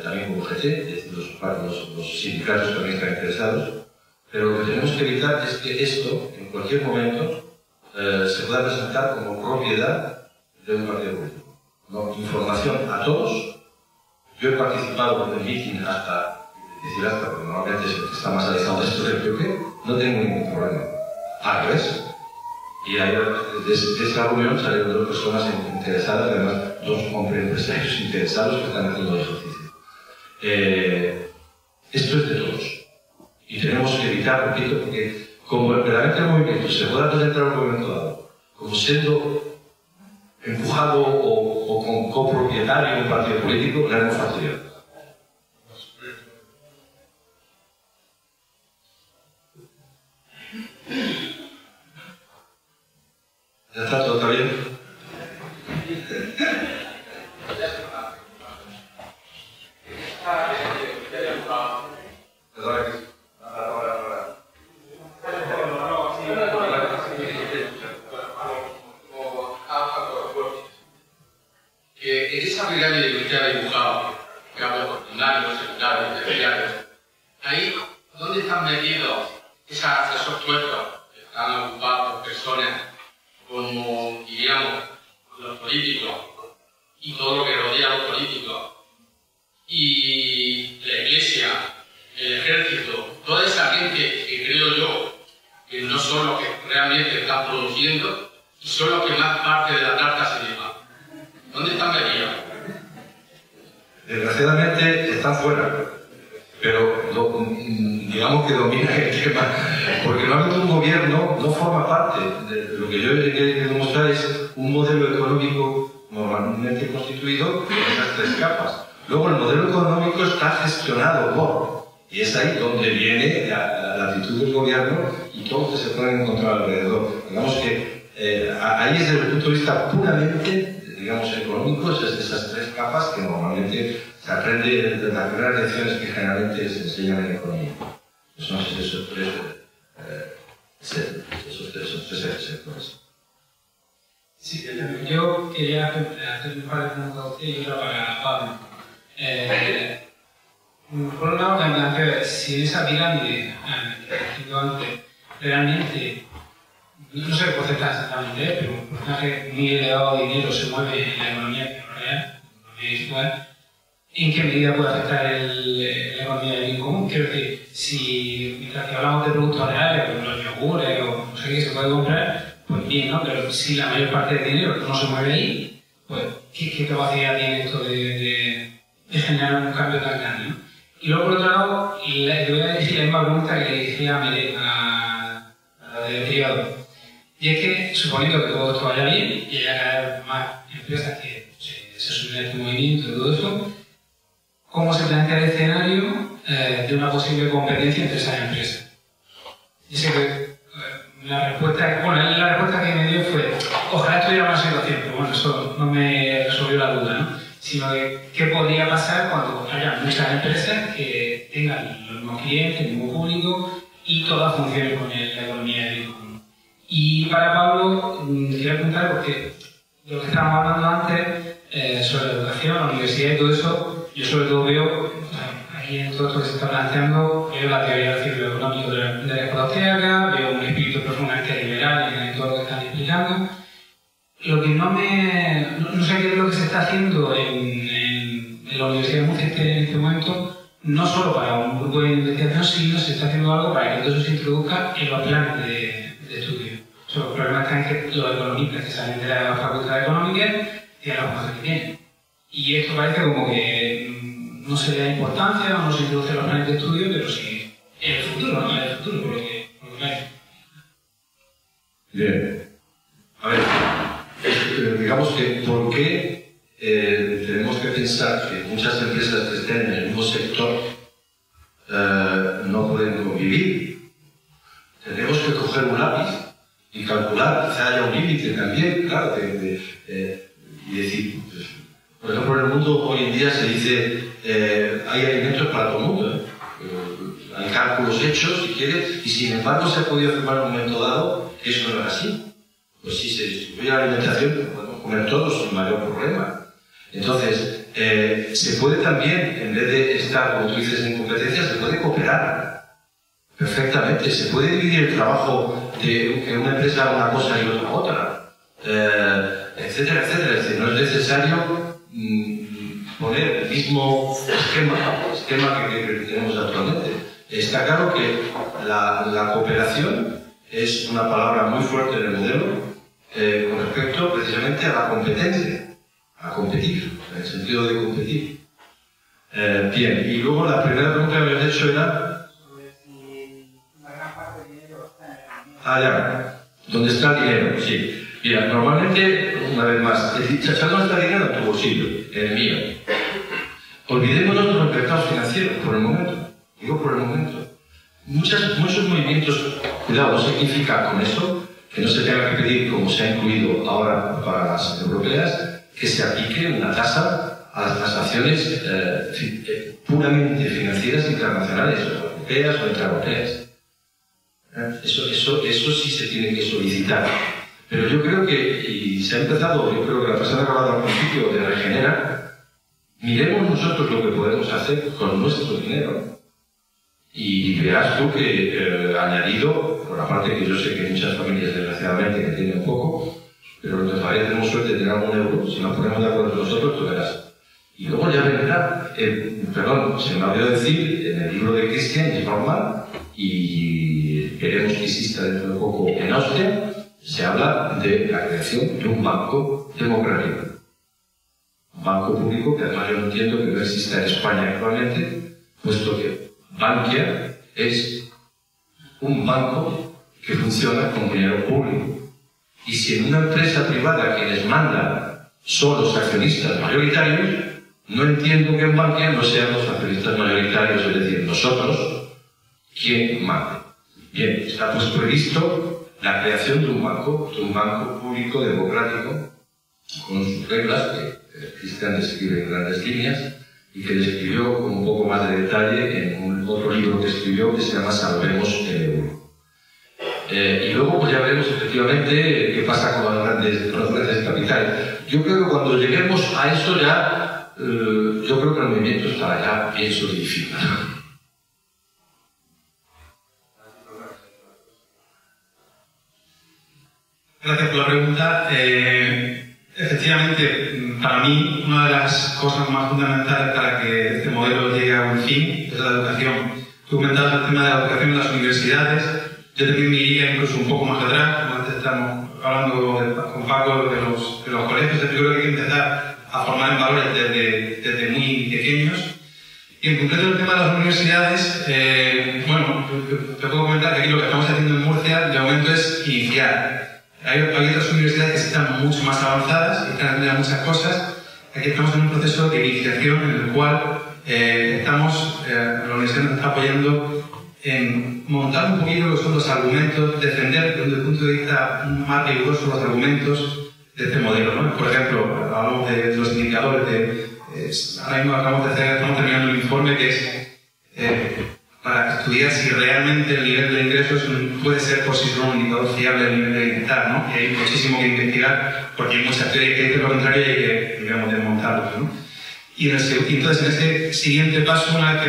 también con UGT, es decir, los sindicatos también están interesados, pero lo que tenemos que evitar es que esto, en cualquier momento, se pueda presentar como propiedad de un partido político. ¿No? Información a todos. Yo he participado en el meeting porque normalmente es el que está más alejado de esto del PP, no tengo ningún problema. Al revés. Y ahí, de esa reunión salieron 2 personas interesadas, además 2 hombres empresarios interesados que están haciendo el ejercicio. Esto es de todos. Y tenemos que evitar, repito, porque como verdaderamente el movimiento se pueda presentar en un momento dado, como siendo empujado o con copropietario de un partido político, le haremos fastidiar. ¿Ya está? ¿Todo está bien? Que en esa pirámide que usted ha dibujado, que habla de ordinarios, secundarios, terciarios, ahí, ¿dónde están metidos esos puestos que están ocupados por personas como, diríamos, los políticos y todo lo que rodea a los políticos, y la iglesia, el ejército, toda esa gente que creo yo que no son los que realmente están produciendo y son los que más parte de la tarta se llevan? ¿Dónde están metidos? Desgraciadamente están fuera, pero digamos que dominan el tema, porque no han gobierno no forma parte de lo que yo he querido mostrar, es un modelo económico normalmente constituido en esas tres capas. Luego el modelo económico está gestionado por, y es ahí donde viene la actitud del gobierno y todo lo que se puede encontrar alrededor. Digamos que ahí desde el punto de vista puramente, digamos, económico, esas tres capas que normalmente se aprende en las primeras lecciones que generalmente se enseñan en economía. Pues no sé si esos tres sectores. Sí, yo quería hacer un par de preguntas a usted y otra para Pablo. Por un lado, me planteo si en esa pirámide, que antes, realmente, no sé el porcentaje exactamente, pero un porcentaje muy elevado de dinero se mueve en la economía real, la economía digital. ¿En qué medida puede afectar la economía del bien común? Quiero decir, si mientras que hablamos de productos reales, como los yogures o no sé qué se puede comprar, pues bien, ¿no? Pero si la mayor parte del dinero no se mueve ahí, pues ¿qué capacidad tiene esto de generar un cambio tan grande, ¿no? Y luego, por otro lado, le voy a decir la misma pregunta que le decía a la del periodo. Y es que, suponiendo que todo esto vaya bien y haya cada vez más empresas que se sumen a este movimiento y todo eso, ¿cómo se plantea el escenario de una posible competencia entre esas empresas? Dice que la respuesta que me dio fue: ojalá estuviera más situación, pero bueno, eso no me resolvió la duda, ¿no? Sino que qué podría pasar cuando haya muchas empresas que tengan los mismos clientes, el mismo público y todas funcionen con la economía del bien común. Y para Pablo, quería preguntar, porque lo que estábamos hablando antes sobre la educación, la universidad y todo eso, yo sobre todo veo, aquí en todo esto que se está planteando, veo la teoría del ciclo económico de la escuela austríaca, veo un espíritu profundamente liberal en todo lo que están explicando. Lo que no sé qué es lo que se está haciendo en la Universidad de Murcia en este momento, no solo para un grupo de investigación, sino se está haciendo algo para que todo eso se introduzca en los planes de estudio. O sea, el problema está en que los economistas que salen de la facultad de economía tienen la formación que tienen. Y esto parece como que no se le da importancia o no se introduce en los planes de estudio, pero sí en el futuro, ¿no? En el futuro, por lo que hay. Bien. A ver, digamos que ¿por qué tenemos que pensar que muchas empresas que estén en el mismo sector no pueden convivir? Tenemos que coger un lápiz y calcular, quizá haya un límite también, claro, y decir, pues, por ejemplo, en el mundo hoy en día se dice hay alimentos para todo el mundo, hay cálculos hechos, si quieres, y sin embargo se ha podido afirmar en un momento dado que eso no era así. Pues si se distribuye la alimentación, podemos comer todos sin mayor problema. Entonces, se puede también, en vez de estar, como tú dices, en competencias, se puede cooperar perfectamente. Se puede dividir el trabajo de que una empresa haga una cosa y otra otra, etcétera, etcétera. Es decir, no es necesario poner el mismo esquema que tenemos actualmente. Está claro que la cooperación es una palabra muy fuerte en el modelo con respecto precisamente a la competencia, a competir, en el sentido de competir. Bien, y luego la primera pregunta que me habías hecho era... sobre si una gran parte del dinero está en la economía. Ah, ya. ¿Dónde está el dinero? Sí. Mira, normalmente, una vez más, ¿dónde está el dinero? En tu bolsillo, en el mío. Olvidémonos de los mercados financieros, por el momento. Digo por el momento. Muchos movimientos, cuidado, no significa con eso que no se tenga que pedir, como se ha incluido ahora para las europeas, que se aplique una tasa a las transacciones puramente financieras internacionales, o europeas o intraeuropeas. Eso sí se tiene que solicitar. Pero yo creo que, y se ha empezado, yo creo que la persona que ha hablado al principio de Regenera, miremos nosotros lo que podemos hacer con nuestro dinero. Y verás tú que añadido, por la parte que yo sé que hay muchas familias desgraciadamente que tienen poco, pero los que todavía tenemos suerte de tener algún euro, si nos ponemos de acuerdo nosotros, tú verás. Y luego ya vendrá, perdón, se me olvidó decir, en el libro de Christian es normal, y veremos que exista dentro de poco en Austria, se habla de la creación de un banco democrático. Un banco público que además yo no entiendo que no exista en España actualmente, puesto que Bankia es un banco que funciona con dinero público. Y si en una empresa privada quienes mandan son los accionistas mayoritarios, no entiendo que en Bankia no sean los accionistas mayoritarios, es decir, nosotros, quien mande. Bien, está pues previsto la creación de un banco público democrático, con sus reglas que Cristian describe en grandes líneas y que describió con un poco más de detalle en un otro libro que escribió que se llama Salvemos el Euro. Y luego pues ya veremos efectivamente qué pasa con los grandes capitales. Yo creo que cuando lleguemos a eso ya, yo creo que el movimiento estará ya bien solidificado. Gracias por la pregunta. Efectivamente, para mí, una de las cosas más fundamentales para que este modelo llegue a un fin es la educación. Tú comentabas el tema de la educación en las universidades. Yo también me iría incluso un poco más atrás, como antes estamos hablando con Paco de los colegios. Yo creo que hay que empezar a formar en valores desde muy pequeños. Y en concreto el tema de las universidades, bueno, te puedo comentar que aquí lo que estamos haciendo en Murcia de momento es iniciar. Hay otras universidades que están mucho más avanzadas y están haciendo muchas cosas. Aquí estamos en un proceso de iniciación en el cual la universidad nos está apoyando en montar un poquito lo que son los argumentos, defender desde el punto de vista más riguroso los argumentos de este modelo, ¿no? Por ejemplo, hablamos de los indicadores ahora mismo estamos terminando un informe que es para estudiar si realmente el nivel de ingresos puede ser por sí solo un indicador fiable del nivel de bienestar, ¿no? Y hay muchísimo que investigar porque hay muchas teorías que dicen lo contrario y hay que, digamos, desmontarlos, ¿no? Y entonces en este siguiente paso, una vez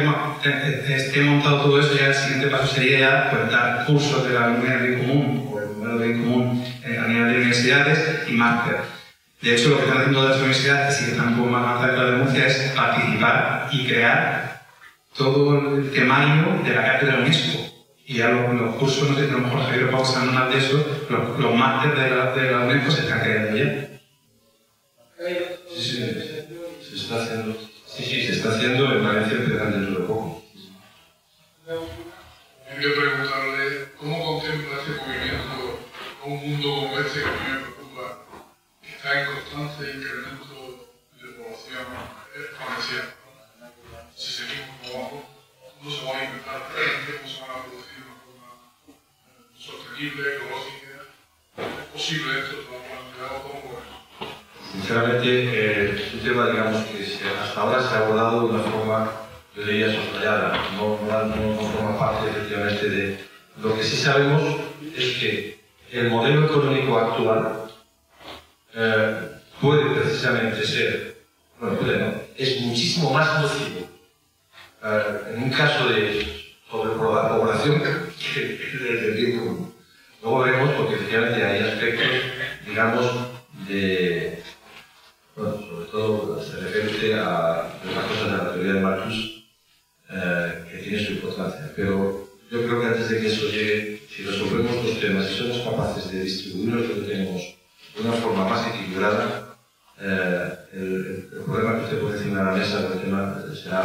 que esté montado todo eso, ya el siguiente paso sería ya pues, dar cursos de la economía del bien común o el modelo de bien común a nivel de universidades y máster. De hecho, lo que están haciendo las universidades, que sí que están un poco más avanzadas que la de Murcia, es participar y crear todo el temario de la cátedra UNESCO. Y ya los cursos, no sé, a lo mejor Javier vamos a hablar más de eso, los másteres de la UNESCO se están creando ya. Sí, se está haciendo. Se está haciendo en Valencia empezando dentro de poco. Quería preguntarle cómo contempla este movimiento a un mundo como este que a mí me preocupa, que está en constante incremento de población exponencial. Si seguimos como vamos, no se van a inventar trenes, no se van a producir de una forma sostenible, ecológica. ¿Es posible esto? ¿Lo han planteado como bueno? Sinceramente, es un tema, digamos, que hasta ahora se ha abordado de una forma, yo diría, soslayada. No forma parte, efectivamente, de... Lo que sí sabemos es que el modelo económico actual puede precisamente ser, bueno, puede no, es muchísimo más nocivo en un caso de sobrepoblación que del bien común. Luego veremos, porque efectivamente hay aspectos, digamos, de... Bueno, sobre todo se refiere a las cosas de la teoría de Malthus, que tiene su importancia. Pero yo creo que antes de que eso llegue, si resolvemos los temas y somos capaces de distribuir lo que tenemos de una forma más equilibrada, el problema que usted pone encima de la mesa del tema será